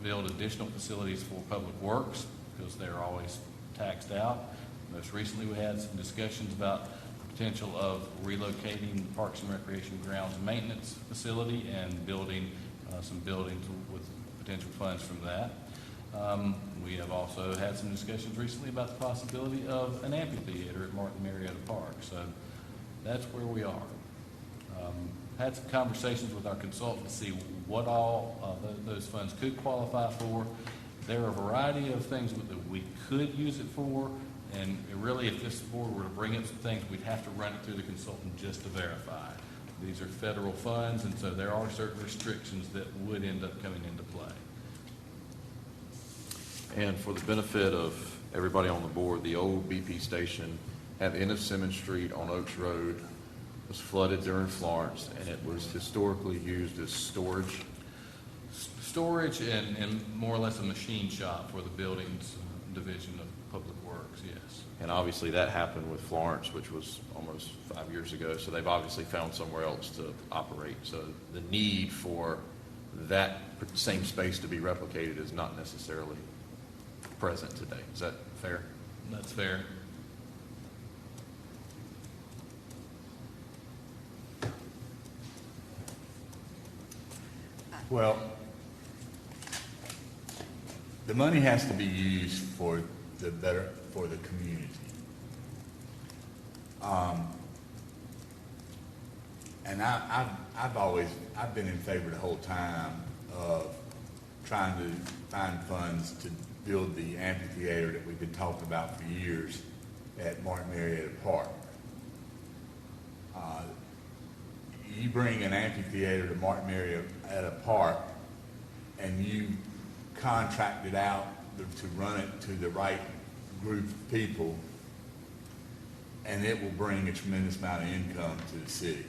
build additional facilities for public works, because they're always taxed out. Most recently, we had some discussions about the potential of relocating the Parks and Recreation Grounds Maintenance Facility and building some buildings with potential funds from that. We have also had some discussions recently about the possibility of an amphitheater at Martin Marietta Park. So that's where we are. Had some conversations with our consultant to see what all those funds could qualify for. There are a variety of things that we could use it for, and really, if this board were to bring up some things, we'd have to run it through the consultant just to verify. These are federal funds, and so there are certain restrictions that would end up coming into play. And for the benefit of everybody on the board, the old BP station at the end of Simmons Street on Oaks Road was flooded during Florence, and it was historically used as storage. Storage and more or less a machine shop for the buildings division of Public Works, yes. And obviously that happened with Florence, which was almost 5 years ago, so they've obviously found somewhere else to operate. So the need for that same space to be replicated is not necessarily present today. Is that fair? That's fair. Well, the money has to be used for the community. And I've been in favor the whole time of trying to find funds to build the amphitheater that we've been talking about for years at Martin Marietta Park. You bring an amphitheater to Martin Marietta Park and you contract it out to run it to the right group of people, and it will bring a tremendous amount of income to the city.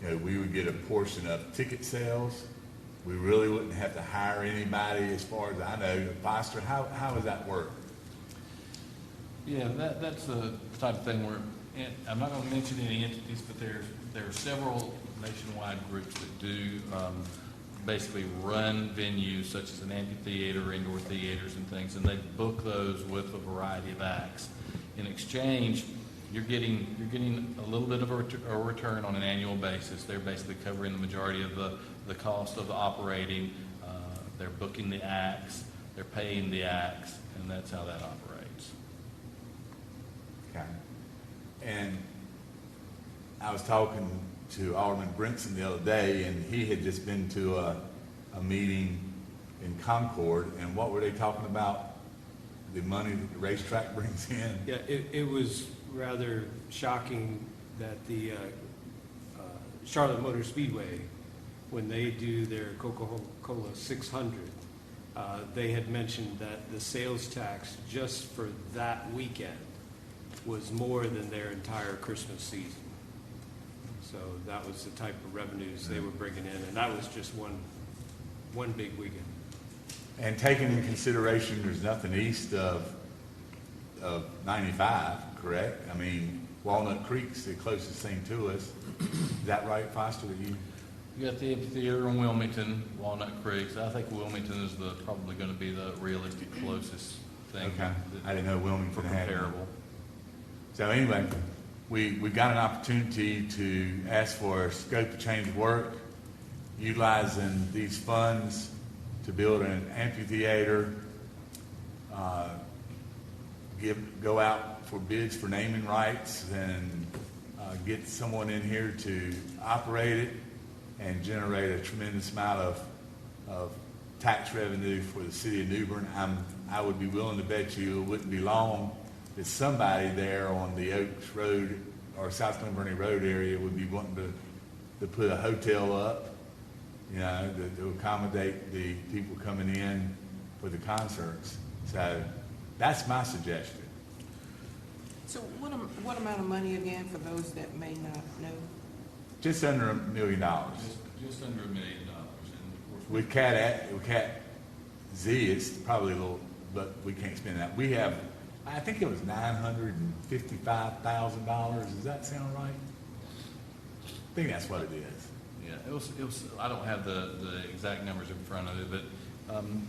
You know, we would get a portion of ticket sales. We really wouldn't have to hire anybody, as far as I know. Foster, how does that work? Yeah, that's the type of thing where And I'm not going to mention any entities, but there are several nationwide groups that do basically run venues such as an amphitheater, indoor theaters and things, and they book those with a variety of acts. In exchange, you're getting a little bit of a return on an annual basis. They're basically covering the majority of the cost of the operating. They're booking the acts, they're paying the acts, and that's how that operates. Okay. And I was talking to Alderman Brinson the other day, and he had just been to a meeting in Concord, and what were they talking about? The money that the racetrack brings in? Yeah, it was rather shocking that the Charlotte Motor Speedway, when they do their Coca-Cola 600, they had mentioned that the sales tax just for that weekend was more than their entire Christmas season. So that was the type of revenues they were bringing in, and that was just one big weekend. And taking in consideration, there's nothing east of 95, correct? I mean, Walnut Creek's the closest thing to us. Is that right, Foster, that you? You got the amphitheater in Wilmington, Walnut Creek. So I think Wilmington is probably going to be the realistic closest thing. Okay. I didn't know Wilmington had one. Comparable. So anyway, we got an opportunity to ask for a scope of change of work, utilizing these funds to build an amphitheater, go out for bids for naming rights, and get someone in here to operate it and generate a tremendous amount of tax revenue for the city of New Bern. I would be willing to bet you it wouldn't be long that somebody there on the Oaks Road or South Glen Burnie Road area would be wanting to put a hotel up, you know, to accommodate the people coming in for the concerts. So that's my suggestion. So what amount of money again for those that may not know? Just under $1 million. Just under $1 million. And of course, With Cat Z, it's probably a little, but we can't spend that. We have, I think it was $955,000. Does that sound right? I think that's what it is. yeah, it was. I don't have the exact numbers in front of it, but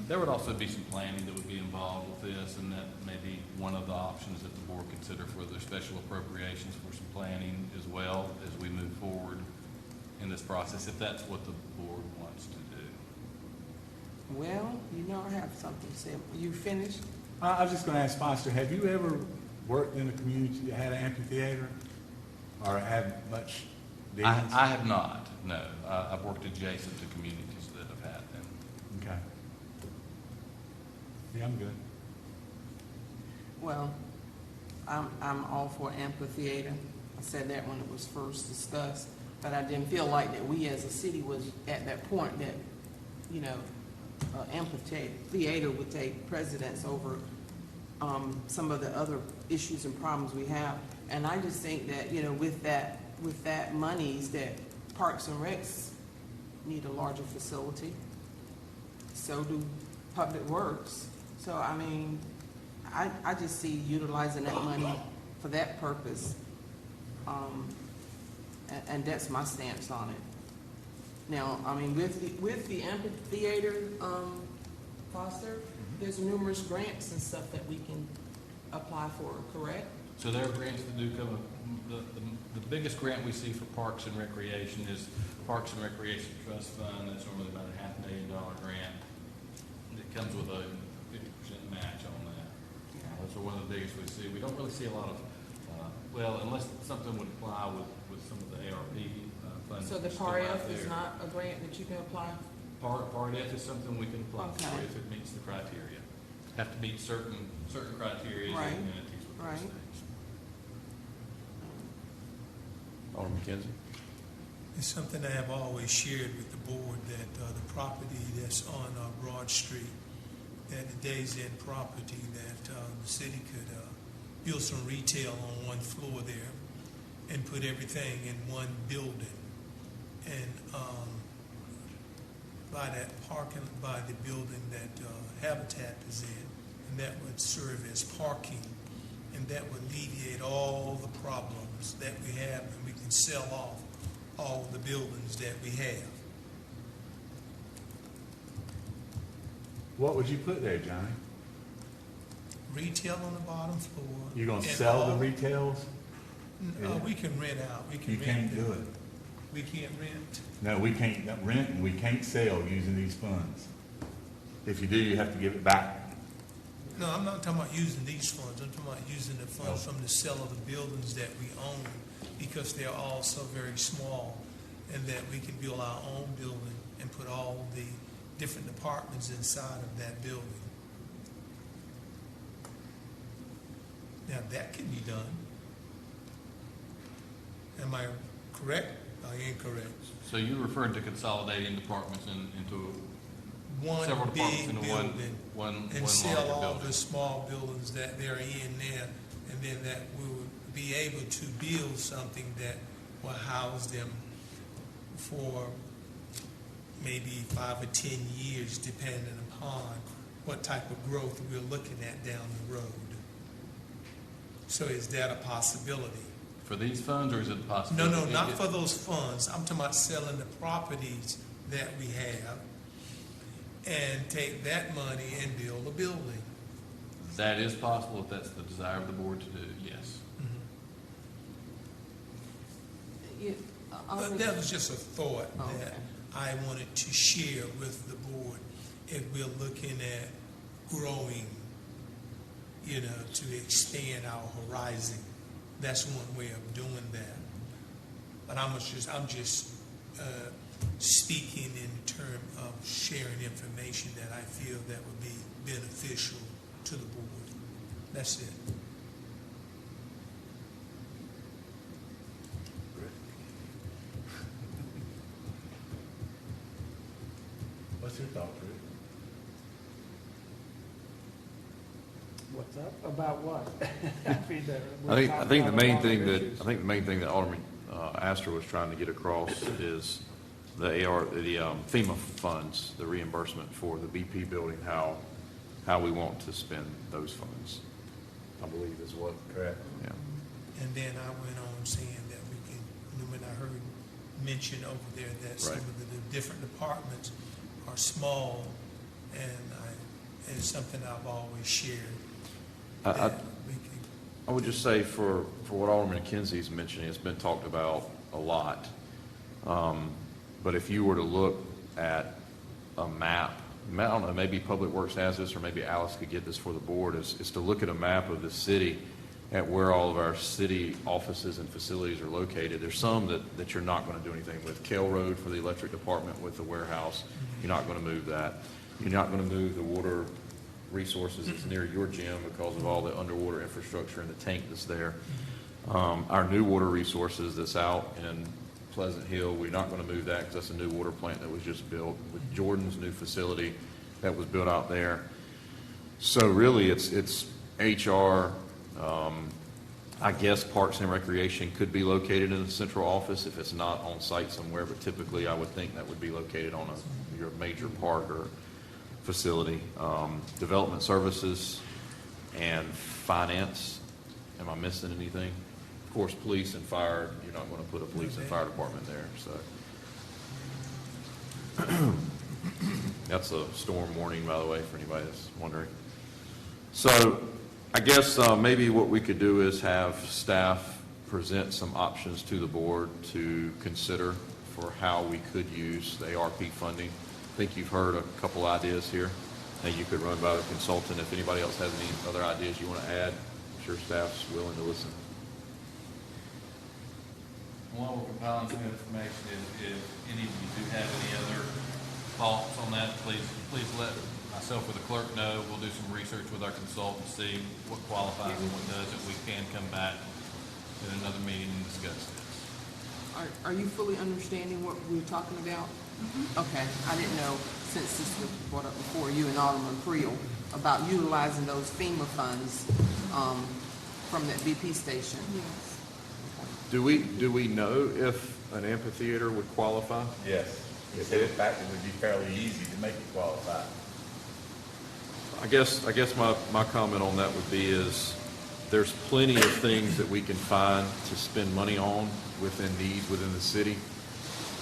there would also be some planning that would be involved with this, and that may be one of the options that the board consider for their special appropriations for some planning as well as we move forward in this process, if that's what the board wants to do. Well, you know I have something to say. You finished? I was just going to ask Foster, have you ever worked in a community that had an amphitheater or had much dealings? I have not, no. I've worked adjacent to communities that have had them. Okay. Yeah, I'm good. Well, I'm all for amphitheater. I said that when it was first discussed, but I didn't feel like that we as a city was at that point that, you know, amphitheater would take precedence over some of the other issues and problems we have. And I just think that, you know, with that monies, that Parks and Recs need a larger facility. So do Public Works. So, I mean, I just see utilizing that money for that purpose. And that's my stance on it. Now, I mean, with the amphitheater, Foster, there's numerous grants and stuff that we can apply for, correct? So there are grants that do come, the biggest grant we see for Parks and Recreation is Parks and Recreation Trust Fund. That's normally about a $500,000 grant. It comes with a 50% match on that. Those are one of the biggest we see. We don't really see a lot of, well, unless something would apply with some of the ARP funds. So the PAR F is not a grant that you can apply? Part F is something we can apply for Okay. if it meets the criteria. Have to meet certain criteria Right. and amenities with Right. those things. Alderman McKenzie? It's something I have always shared with the board, that the property that's on Broad Street, that the Days Inn property, that the city could build some retail on one floor there and put everything in one building. And by the building that Habitat is in, and that would serve as parking, and that would alleviate all the problems buildings that we have, and we can sell off all the buildings that we have. What would you put there, Johnny? Retail on the bottom floor. You gonna and sell the all- retails? No, we can rent out. We can You rent can't them. do it. We can't rent. No, we can't rent and we can't sell using these funds. If you do, you have to give it back. No, I'm not talking about using these funds. I'm talking about using the funds Oh. from the sale of the buildings that we own, because they're all so very small, and that we can build our own building and put all the different departments inside of that building. Now, that can be done. Am I correct or incorrect? So you're referring to consolidating departments into One several departments big into building one and larger sell all building? the small buildings that they're in there, and then that we would be able to build something that will house them for maybe 5 or 10 years, depending upon what type of growth we're looking at down the road. So is that a possibility? For these funds, or is it a No, possibility? no, not for those funds. I'm talking about selling the properties that we have and take that money and build a building. That is possible if that's the desire of the board to do, yes. Yeah, But that was just a thought Oh, that okay. I wanted to share with the board if we're looking at growing, to expand our horizon. That's one way of doing that. But I'm just speaking in terms of sharing information that I feel that would be beneficial to the board. That's it. What's your thought, Rick? What's up? About what? I think the main thing that Alderman Astor was trying to get across is the FEMA funds, the reimbursement for the BP building, how we want to spend those funds, I believe is what. Correct. Yeah. And then I went on saying that we can, when I heard mention over there that some Right. of the different departments are small, and it's something I've always shared. I that we can- I would just say for what Alderman Kinsey's mentioning, it's been talked about a lot. But if you were to look at a map, I don't know, maybe Public Works has this, or maybe Alice could get this for the board, is to look at a map of the city at where all of our city offices and facilities are located. There's some that you're not going to do anything with. Kell Road for the electric department with the warehouse, you're not going to move that. You're not going to move the water resources that's near your gym because of all the underwater infrastructure and the tank that's there. Our new water resources that's out in Pleasant Hill, we're not going to move that because that's a new water plant that was just built with Jordan's new facility that was built out there. So really, it's HR. I guess Parks and Recreation could be located in the central office if it's not on site somewhere, but typically I would think that would be located on your major park or facility. Development Services and Finance. Am I missing anything? Of course, Police and Fire, you're not going to put a Police and Fire Department there, so. That's a storm warning, by the way, for anybody that's wondering. So I guess maybe what we could do is have staff present some options to the board to consider for how we could use the ARP funding. I think you've heard a couple ideas here. I think you could run by the consultant. If anybody else has any other ideas you want to add, I'm sure staff's willing to listen. While we're compiling some information, if any of you do have any other thoughts on that, please let myself or the clerk know. We'll do some research with our consultant, see what qualifies and what doesn't. We can come back at another meeting and discuss this. Are you fully understanding what we're talking about? Okay, I didn't know, since this was brought up before you and Alderman Creel, about utilizing those FEMA funds from that BP station. Do we know if an amphitheater would qualify? Yes. He said, in fact, it would be fairly easy to make it qualify. I guess my comment on that would be is, There's plenty of things that we can find to spend money on within needs within the city.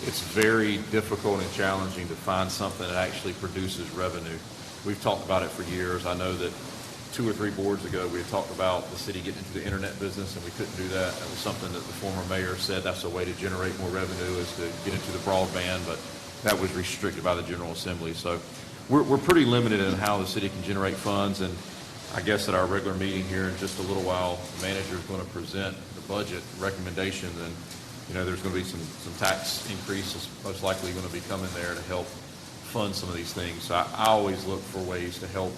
It's very difficult and challenging to find something that actually produces revenue. We've talked about it for years. I know that 2 or 3 boards ago, we had talked about the city getting into the internet business, and we couldn't do that. That was something that the former mayor said that's a way to generate more revenue, is to get into the broadband, but that was restricted by the General Assembly. So we're pretty limited in how the city can generate funds, and I guess at our regular meeting here in just a little while, the manager is going to present the budget recommendation, and there's going to be some tax increases most likely going to be coming there to help fund some of these things. So I always look for ways to help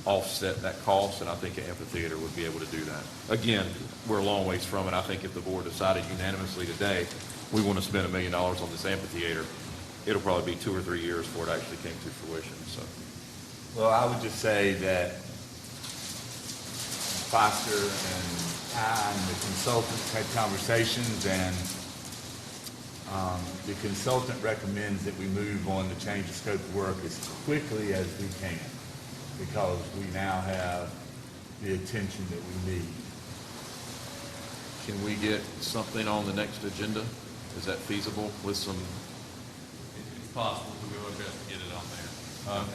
offset that cost, and I think an amphitheater would be able to do that. Again, we're a long ways from it. I think if the board decided unanimously today, we want to spend $1 million on this amphitheater, it'll probably be 2 or 3 years before it actually came to fruition. So, Well, I would just say that Foster and I and the consultants had conversations, and the consultant recommends that we move on to change the scope of work as quickly as we can, because we now have the attention that we need. can we get something on the next agenda? Is that feasible with some? It's possible to do our best to get it on there.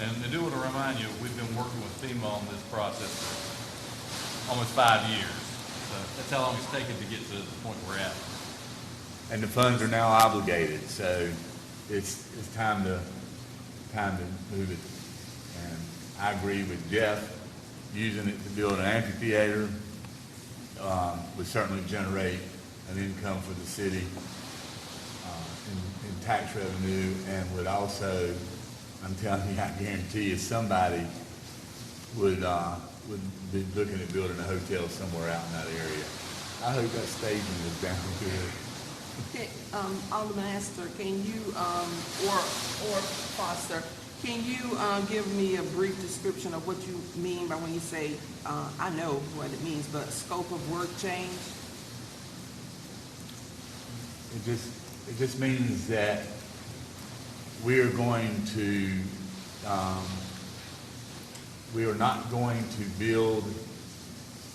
And I do want to remind you, we've been working with FEMA on this process for almost 5 years. So that's how long it's taken to get to the point we're at. And the funds are now obligated, so it's time to move it. And I agree with Jeff, using it to build an amphitheater would certainly generate an income for the city in tax revenue, and would also, I'm telling you, I guarantee you, somebody would be looking at building a hotel somewhere out in that area. I hope that staging is down here. Okay, Alderman Astor, can you, or Foster, can you give me a brief description of what you mean by when you say, I know what it means, but scope of work change? It just means that we're going to, we are not going to build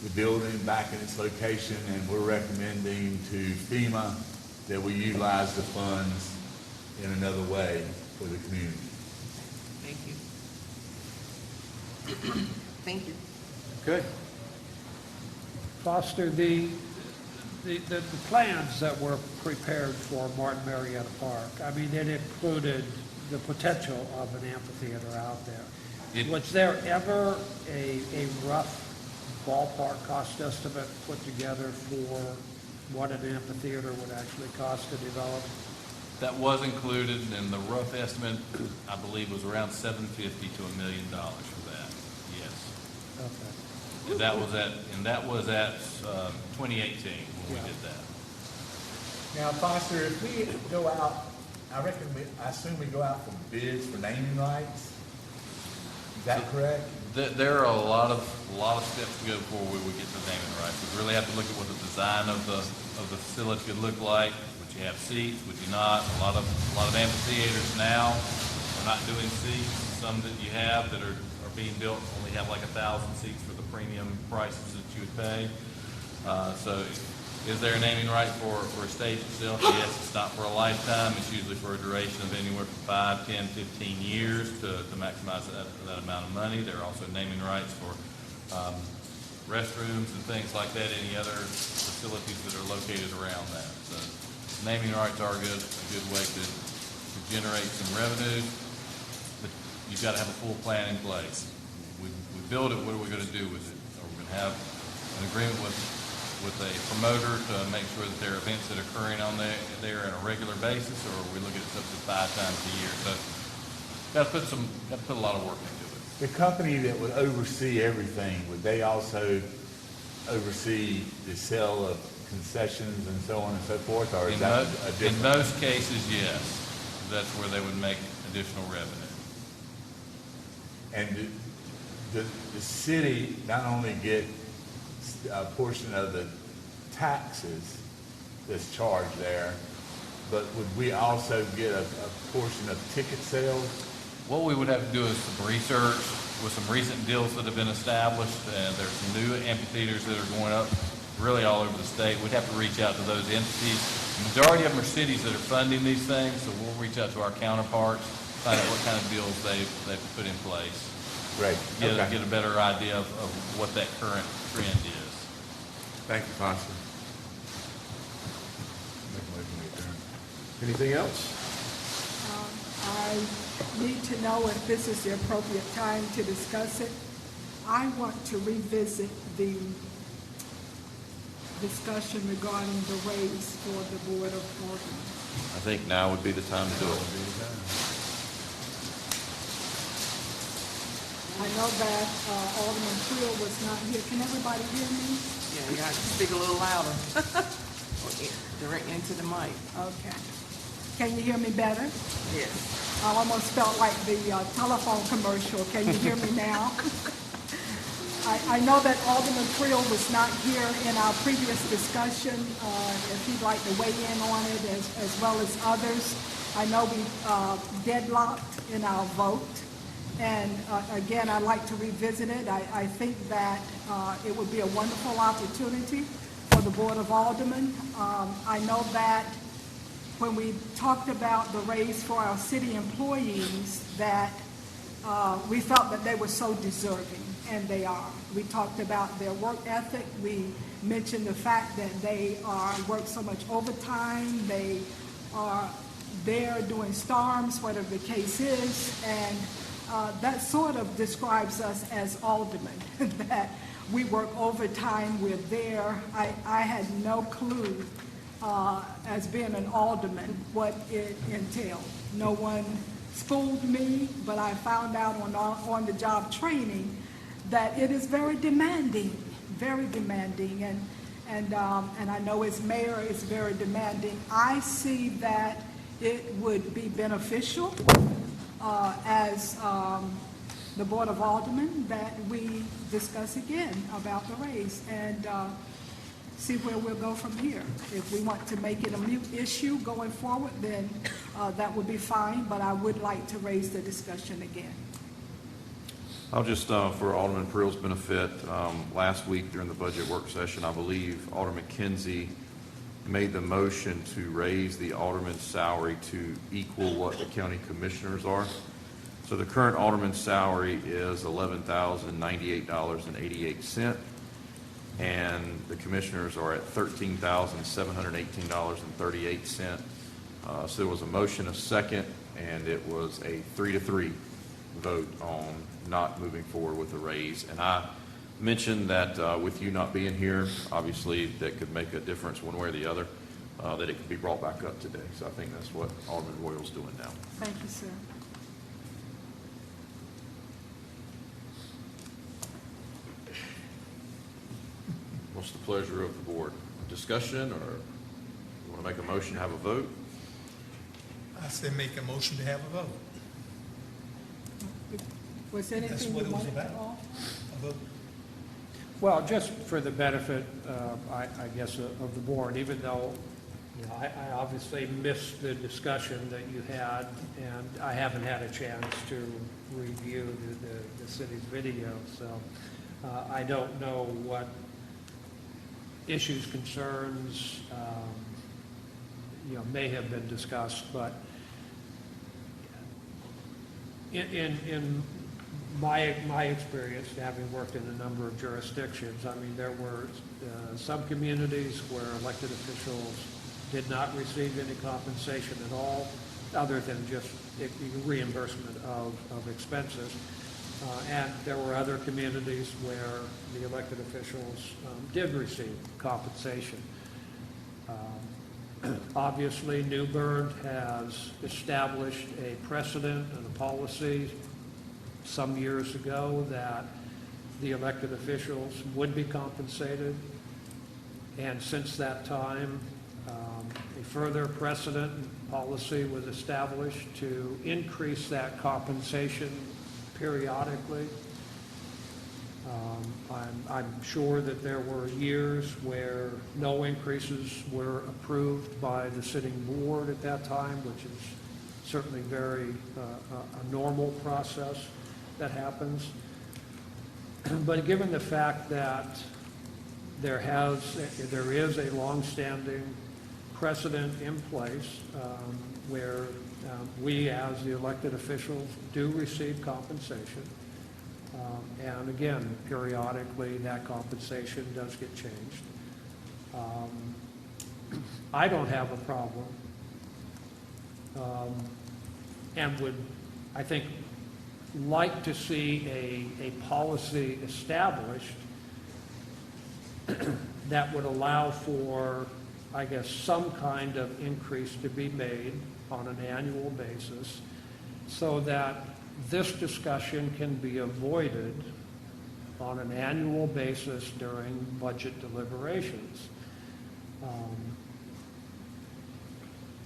the building back in its location, and we're recommending to FEMA that we utilize the funds in another way for the community. Thank you. Thank you. Okay. Foster, the plans that were prepared for Martin Marietta Park, I mean, it included the potential of an amphitheater out there. Was there ever a rough ballpark cost estimate put together for what an amphitheater would actually cost to develop? That was included, and the rough estimate, I believe, was around $750,000 to $1 million for that. Yes. Okay. And that was at 2018 when we did that. Now, Foster, if we go out, I assume we go out for bids for naming rights? Is that correct? There are a lot of steps to go before we would get to naming rights. We really have to look at what the design of the facility could look like. Would you have seats? Would you not? A lot of amphitheaters now are not doing seats. Some that you have that are being built only have like 1,000 seats for the premium prices that you would pay. So is there a naming right for a stage itself? Yes, it's not for a lifetime. It's usually for a duration of anywhere from 5, 10, 15 years to maximize that amount of money. There are also naming rights for restrooms and things like that, any other facilities that are located around that. So naming rights are a good way to generate some revenue, but you've got to have a full plan in place. We build it, what are we going to do with it? Are we going to have an agreement with a promoter to make sure that there are events that are occurring on there on a regular basis, or are we looking at something 5 times a year? So got to put a lot of work into it. The company that would oversee everything, would they also oversee the sale of concessions and so on and so forth, or is that a different? In most cases, yes. That's where they would make additional revenue. And the city not only get a portion of the taxes that's charged there, but would we also get a portion of ticket sales? What we would have to do is some research with some recent deals that have been established, and there's some new amphitheaters that are going up really all over the state. We'd have to reach out to those entities. The majority of them are cities that are funding these things, so we'll reach out to our counterparts, find out what kind of deals they've put in place. Great. Get Okay. a better idea of what that current trend is. Thank you, Constance. Anything else? I need to know if this is the appropriate time to discuss it. I want to revisit the discussion regarding the raise for the Board of Aldermen. I think now would be the time to do it. I know that Alderman Creel was not here. Can everybody hear me? Yeah, you have to speak a little louder. Direct into the mic. Okay. Can you hear me better? Yes. I almost felt like the telephone commercial. Can you hear me now? I know that Alderman Creel was not here in our previous discussion. If he'd like to weigh in on it as well as others. I know we deadlocked in our vote. And again, I'd like to revisit it. I think that it would be a wonderful opportunity for the Board of Aldermen. I know that when we talked about the raise for our city employees, that we felt that they were so deserving, and they are. We talked about their work ethic. We mentioned the fact that they work so much overtime. They are there doing storms, whatever the case is, and that sort of describes us as aldermen, that we work overtime, we're there. I had no clue as being an alderman what it entailed. No one schooled me, but I found out on the job training that it is very demanding, and I know as mayor it's very demanding. I see that it would be beneficial as the Board of Aldermen that we discuss again about the raise and see where we'll go from here. If we want to make it a moot issue going forward, then that would be fine, but I would like to raise the discussion again. I'll just, for Alderman Creel's benefit, last week during the budget work session, I believe Alderman Kinsey made the motion to raise the alderman's salary to equal what the county commissioners are. So the current alderman's salary is $11,098.88, and the commissioners are at $13,718.38. So there was a motion, a second, and it was a 3-3 vote on not moving forward with the raise. And I mentioned that with you not being here, obviously that could make a difference one way or the other, that it could be brought back up today. So I think that's what Alderman Royal's doing now. Thank you, sir. What's the pleasure of the board? Discussion, or you want to make a motion to have a vote? I say make a motion to have a vote. Was That's anything what you it was wanted to about. offer? A vote. Well, just for the benefit, I guess, of the board, even though, I obviously missed the discussion that you had, and I haven't had a chance to review the city's video, so I don't know what issues, concerns, may have been discussed, but in my experience, having worked in a number of jurisdictions, I mean, there were some communities where elected officials did not receive any compensation at all, other than just reimbursement of expenses. And there were other communities where the elected officials did receive compensation. Obviously, New Bern has established a precedent and a policy some years ago that the elected officials would be compensated. And since that time, a further precedent and policy was established to increase that compensation periodically. I'm sure that there were years where no increases were approved by the sitting board at that time, which is certainly very a normal process that happens. But given the fact that there is a longstanding precedent in place where we, as the elected officials, do receive compensation, and again, periodically, that compensation does get changed. I don't have a problem, and would, I think, like to see a policy established that would allow for, I guess, some kind of increase to be made on an annual basis so that this discussion can be avoided on an annual basis during budget deliberations.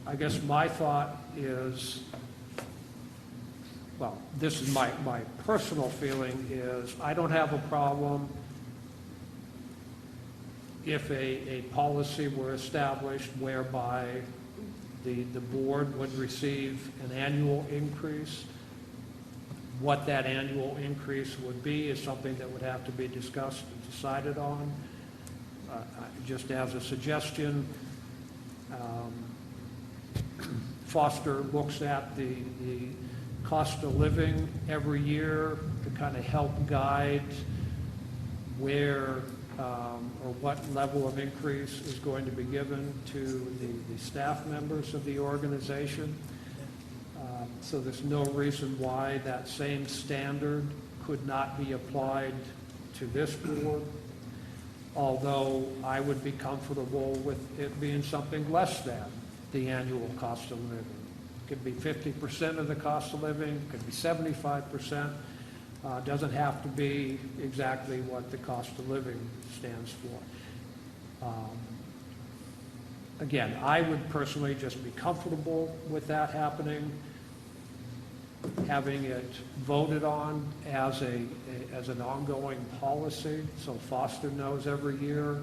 I guess my thought is, well, this is my personal feeling is I don't have a problem if a policy were established whereby the board would receive an annual increase. What that annual increase would be is something that would have to be discussed and decided on. Just as a suggestion, Foster looks at the cost of living every year to kind of help guide where or what level of increase is going to be given to the staff members of the organization. So there's no reason why that same standard could not be applied to this board, although I would be comfortable with it being something less than the annual cost of living. It could be 50% of the cost of living, it could be 75%. Doesn't have to be exactly what the cost of living stands for. Again, I would personally just be comfortable with that happening, having it voted on as an ongoing policy, so Foster knows every year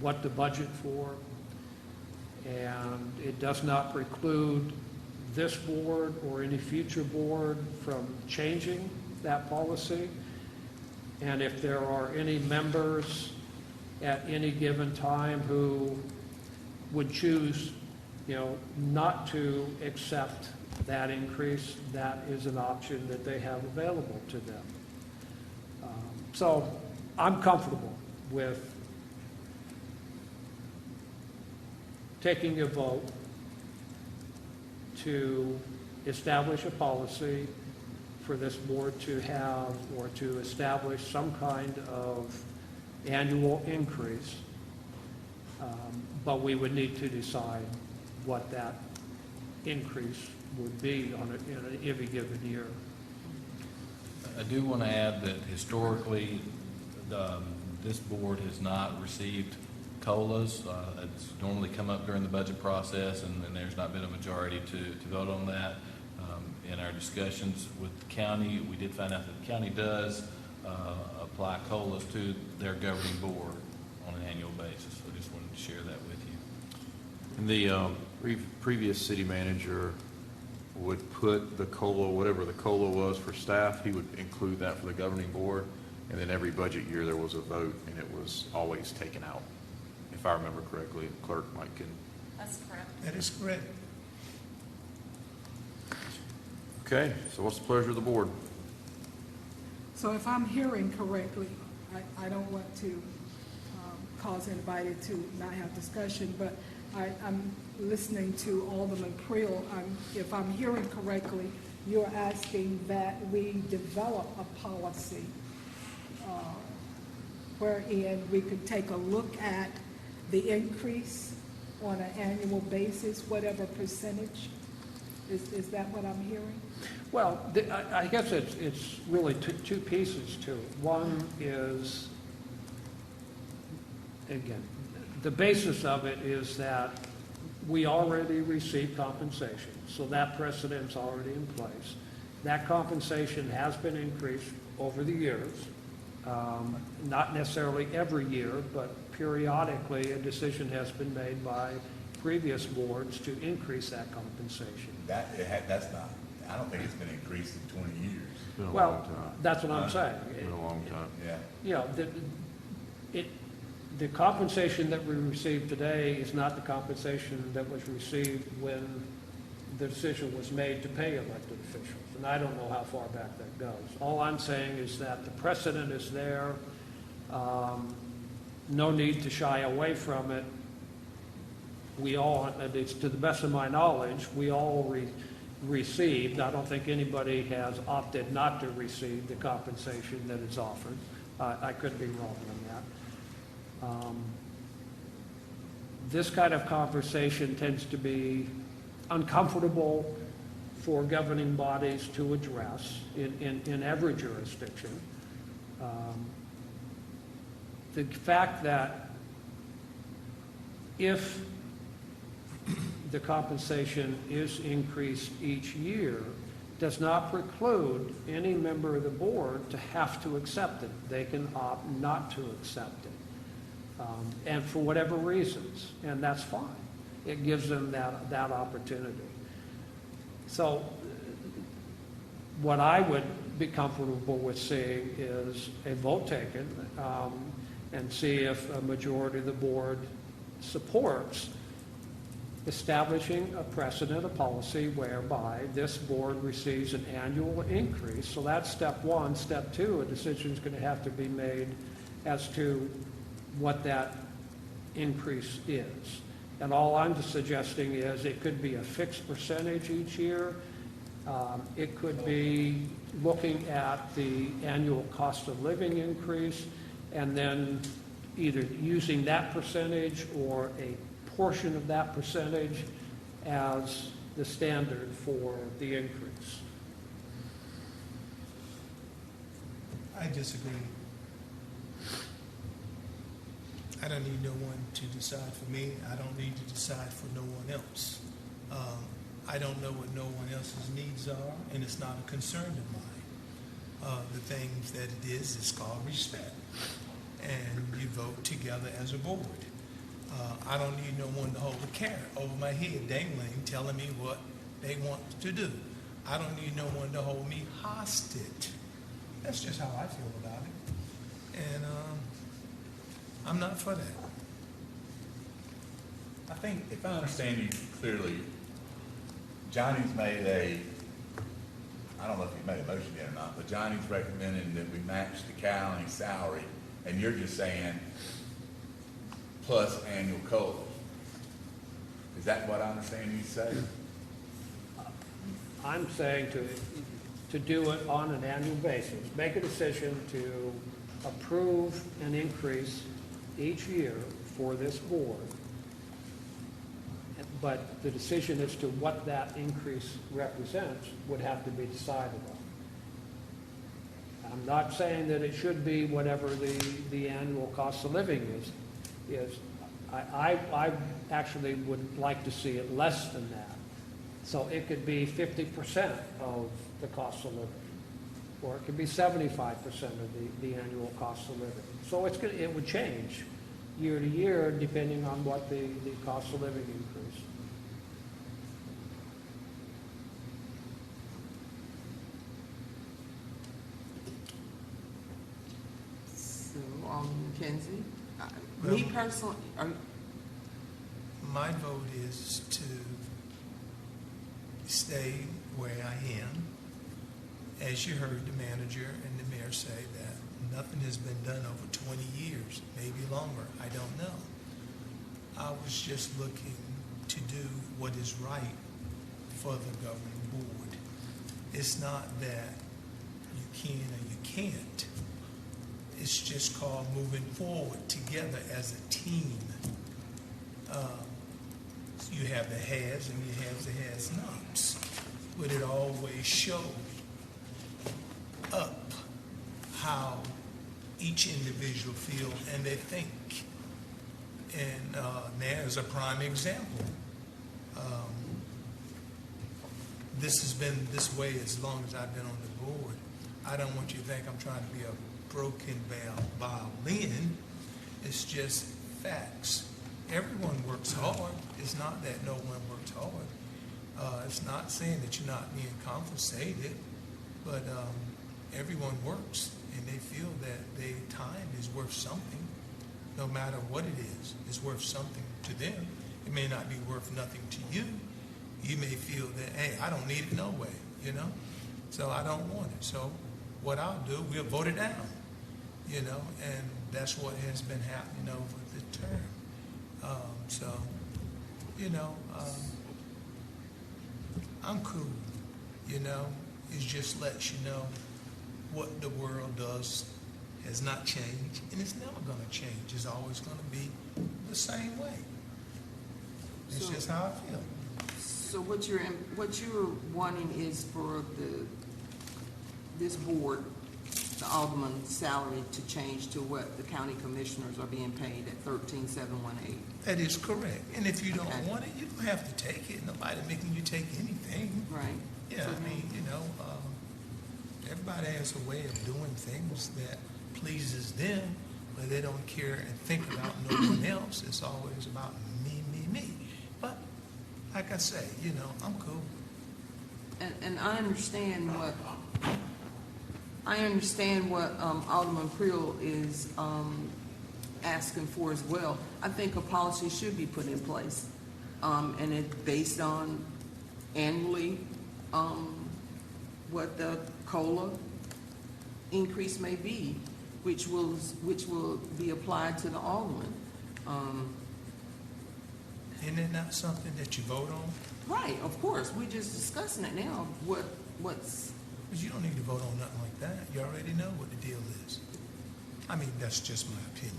what to budget for. And it does not preclude this board or any future board from changing that policy. And if there are any members at any given time who would choose, not to accept that increase, that is an option that they have available to them. So I'm comfortable with taking a vote to establish a policy for this board to have or to establish some kind of annual increase, but we would need to decide what that increase would be in every given year. I do want to add that historically, this board has not received COLAs. It's normally come up during the budget process, and there's not been a majority to vote on that. In our discussions with the county, we did find out that the county does apply COLAs to their governing board on an annual basis. So I just wanted to share that with you. And the previous city manager would put the COLA, whatever the COLA was for staff, he would include that for the governing board, and then every budget year there was a vote, and it was always taken out. If I remember correctly, Clerk Mike can. That's correct. That is correct. Okay, so what's the pleasure of the board? So if I'm hearing correctly, I don't want to cause anybody to not have discussion, but I'm listening to Alderman Creel. If I'm hearing correctly, you're asking that we develop a policy wherein we could take a look at the increase on an annual basis, whatever percentage. Is that what I'm hearing? Well, I guess it's really two pieces to it. One is, again, the basis of it is that we already receive compensation, so that precedent's already in place. That compensation has been increased over the years, not necessarily every year, but periodically a decision has been made by previous boards to increase that compensation. That's not, I don't think it's been increased in 20 years. It's been a long Well, time. that's what I'm saying. It's been a long time. Yeah. You know, the compensation that we receive today is not the compensation that was received when the decision was made to pay elected officials. And I don't know how far back that goes. All I'm saying is that the precedent is there. No need to shy away from it. We all, and it's to the best of my knowledge, we all received, I don't think anybody has opted not to receive the compensation that is offered. I could be wrong on that. This kind of conversation tends to be uncomfortable for governing bodies to address in every jurisdiction. The fact that if the compensation is increased each year does not preclude any member of the board to have to accept it. They can opt not to accept it. And for whatever reasons, and that's fine. It gives them that opportunity. So what I would be comfortable with seeing is a vote taken and see if a majority of the board supports establishing a precedent, a policy whereby this board receives an annual increase. So that's step one. Step two, a decision is going to have to be made as to what that increase is. And all I'm suggesting is it could be a fixed percentage each year. It could be looking at the annual cost of living increase and then either using that percentage or a portion of that percentage as the standard for the increase. I disagree. I don't need no one to decide for me. I don't need to decide for no one else. I don't know what no one else's needs are, and it's not a concern of mine. The things that it is called respect, and you vote together as a board. I don't need no one to hold a carrot over my head dangling, telling me what they want to do. I don't need no one to hold me hostage. That's just how I feel about it. And I'm not for that. I think, if I understand you clearly, Johnny's made I don't know if he made a motion yet or not, but Johnny's recommending that we match the county salary, and you're just saying plus annual COLA. Is that what I understand you say? I'm saying to do it on an annual basis. Make a decision to approve an increase each year for this board. But the decision as to what that increase represents would have to be decided on. I'm not saying that it should be whatever the annual cost of living is. I actually would like to see it less than that. So it could be 50% of the cost of living, or it could be 75% of the annual cost of living. So it would change year to year depending on what the cost of living increase. So, Mackenzie, me personally, My vote is to stay where I am. As you heard the manager and the mayor say that nothing has been done over 20 years, maybe longer, I don't know. I was just looking to do what is right for the governing board. It's not that you can or you can't. It's just called moving forward together as a team. You have the haves and you have the has-nots, but it always shows up how each individual feels and they think. And there's a prime example. This has been this way as long as I've been on the board. I don't want you to think I'm trying to be a broken violin. It's just facts. Everyone works hard. It's not that no one works hard. It's not saying that you're not being compensated, but everyone works and they feel that their time is worth something, no matter what it is. It's worth something to them. It may not be worth nothing to you. You may feel that, hey, I don't need it no way, you know? So I don't want it. So what I'll do, we'll vote it down, you know? And that's what has been happening over the term. So, you know, I'm cool, you know? It just lets you know what the world does has not changed, and it's never going to change. It's always going to be the same way. It's just how I feel. So what you're wanting is for this board, the alderman's salary to change to what the county commissioners are being paid at 13,718. That is correct. And if you don't Okay. want it, you don't have to take it. Nobody making you take anything. Right. Yeah, I mean, you know, everybody has a way of doing things that pleases them, but they don't care and think about no one else. It's always about me, me, me. But like I say, you know, I'm cool. And I understand what Alderman Creel is asking for as well. I think a policy should be put in place, and it's based on annually what the COLA increase may be, which will be applied to the alderman. Isn't it not something that you vote on? Right, of course. We're just discussing it now. What's But you don't need to vote on nothing like that. You already know what the deal is. I mean, that's just my opinion.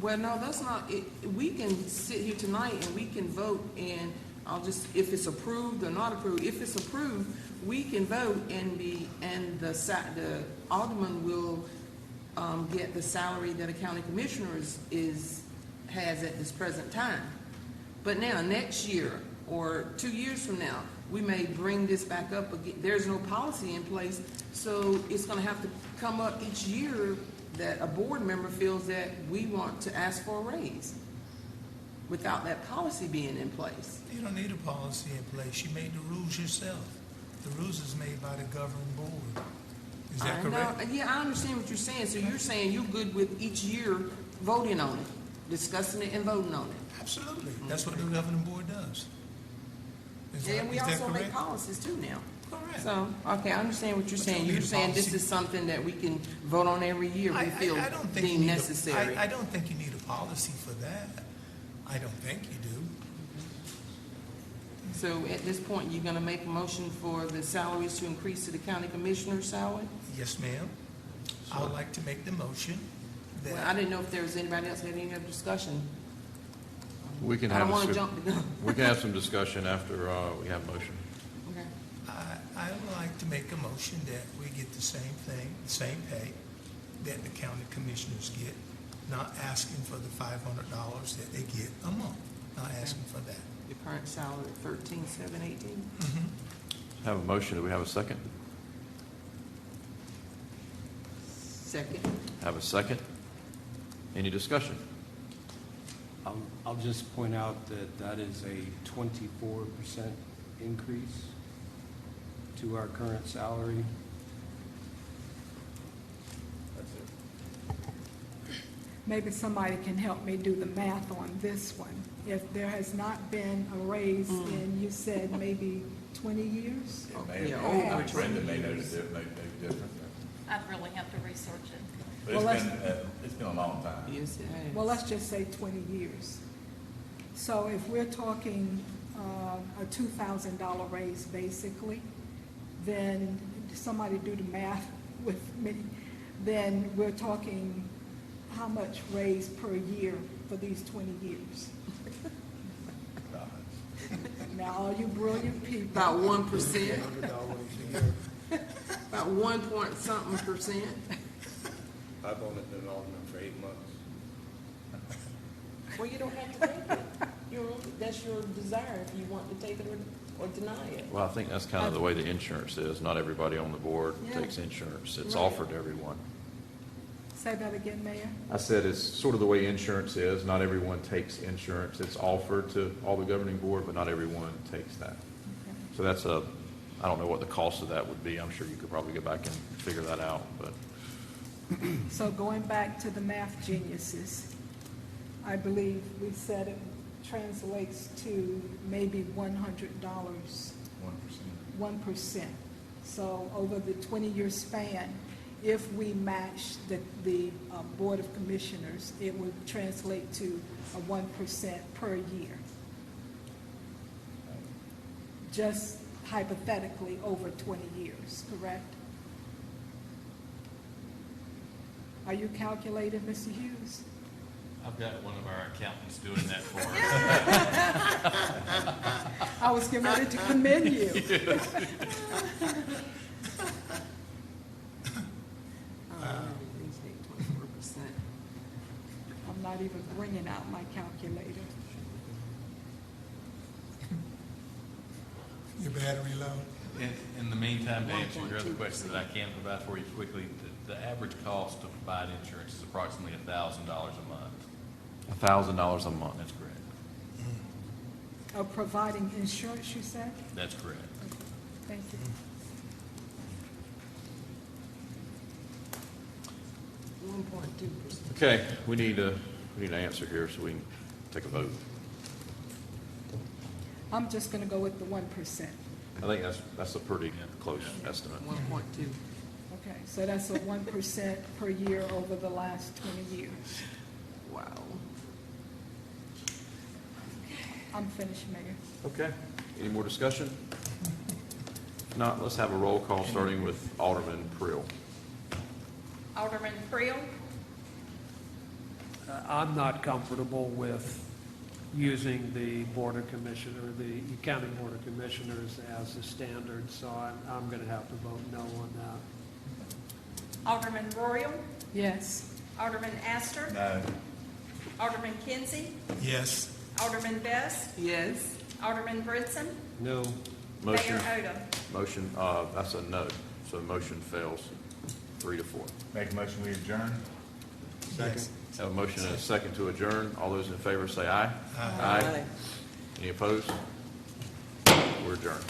Well, no, that's not, we can sit here tonight and we can vote, and if it's approved or not approved, if it's approved, we can vote and the alderman will get the salary that a county commissioner has at this present time. But now, next year or 2 years from now, we may bring this back up again. There's no policy in place, so it's gonna have to come up each year that a board member feels that we want to ask for a raise without that policy being in place. You don't need a policy in place. You made the rules yourself. The rules is made by the governing board. Is that correct? Yeah, I understand what you're saying. So you're saying you're good with each year voting on it, discussing it and voting on it. Absolutely. That's what the governing board does. And we is that also make correct? policies too now. Correct. So, okay, I understand what you're But you saying. don't You're need a saying this policy. is something that we can vote on every year we feel I don't think you deemed need necessary. I don't think you need a policy for that. I don't think you do. So at this point, you're gonna make a motion for the salaries to increase to the county commissioner's salary? Yes, ma'am. I would like to make the motion Well, I that, didn't know if there was anybody else had any other discussion. We can I don't have, wanna jump the gun. we can have some discussion after we have motion. Okay. I would like to make a motion that we get the same thing, the same pay that the county commissioners get, not asking for the $500 that they get a month, not asking for that. Your current salary at 13,718. Have a motion. Do we have a second? Second. Have a second? Any discussion? I'll just point out that that is a 24% increase to our current salary. That's it. Maybe somebody can help me do the math on this one. If there has not been a raise in, you said maybe 20 years? Yeah, over Brenda may know the difference. I'd really have to research it. But Well, it's been a long time. Yes, it has. Well, let's just say 20 years. So if we're talking a $2,000 raise basically, then somebody do the math with me, then we're talking how much raise per year for these 20 years? Now, all you brilliant people. About 1%, $100 a year. about 1 point something percent. I've only been alderman for 8 months. Well, you don't have to take it. That's your desire, if you want to take it or deny it. Well, I think that's kind of the way the insurance is. Not everybody on the board Yeah. takes insurance. It's Right. offered to everyone. Say that again, Mayor? I said it's sort of the way insurance is. Not everyone takes insurance. It's offered to all the governing board, but not everyone takes that. So that's I don't know what the cost of that would be. I'm sure you could probably go back and figure that out, but. So going back to the math geniuses, I believe we said it translates to maybe $100, 1%. So over the 20-year span, if we match the Board of Commissioners, it would translate to a 1% per year. Just hypothetically over 20 years, correct? Are you calculating, Mr. Hughes? I've got one of our accountants doing that for us. I was getting ready to commend you. 24%. I'm not even bringing out my calculator. Your battery low? In the meantime, to answer your other question that I can provide for you quickly, the average cost to provide insurance is approximately $1,000 a month. $1,000 a month. That's correct. Of providing insurance, you said? That's correct. Thank you. Okay, we need an answer here so we can take a vote. I'm just gonna go with the 1%. I think that's a pretty close estimate. 1.2. Okay, so that's a 1% per year over the last 20 years. Wow. I'm finished, Mayor. Okay, any more discussion? If not, let's have a roll call starting with Alderman Prill. Alderman Creel, I'm not comfortable with using the Board of Commissioners, the County Board of Commissioners as a standard, so I'm going to have to vote no on that. Alderman Royal, Yes. Alderman Astor, No. Alderman Kinsey, Yes. Alderman Best, Yes. Alderman Britson, No. Motion, Mayor Odom. that's a no, so the motion fails 3-4. Make a motion, we adjourn? Yes. Have a motion and a second to adjourn. All those in favor say aye. Aye. Any opposed? We're adjourned.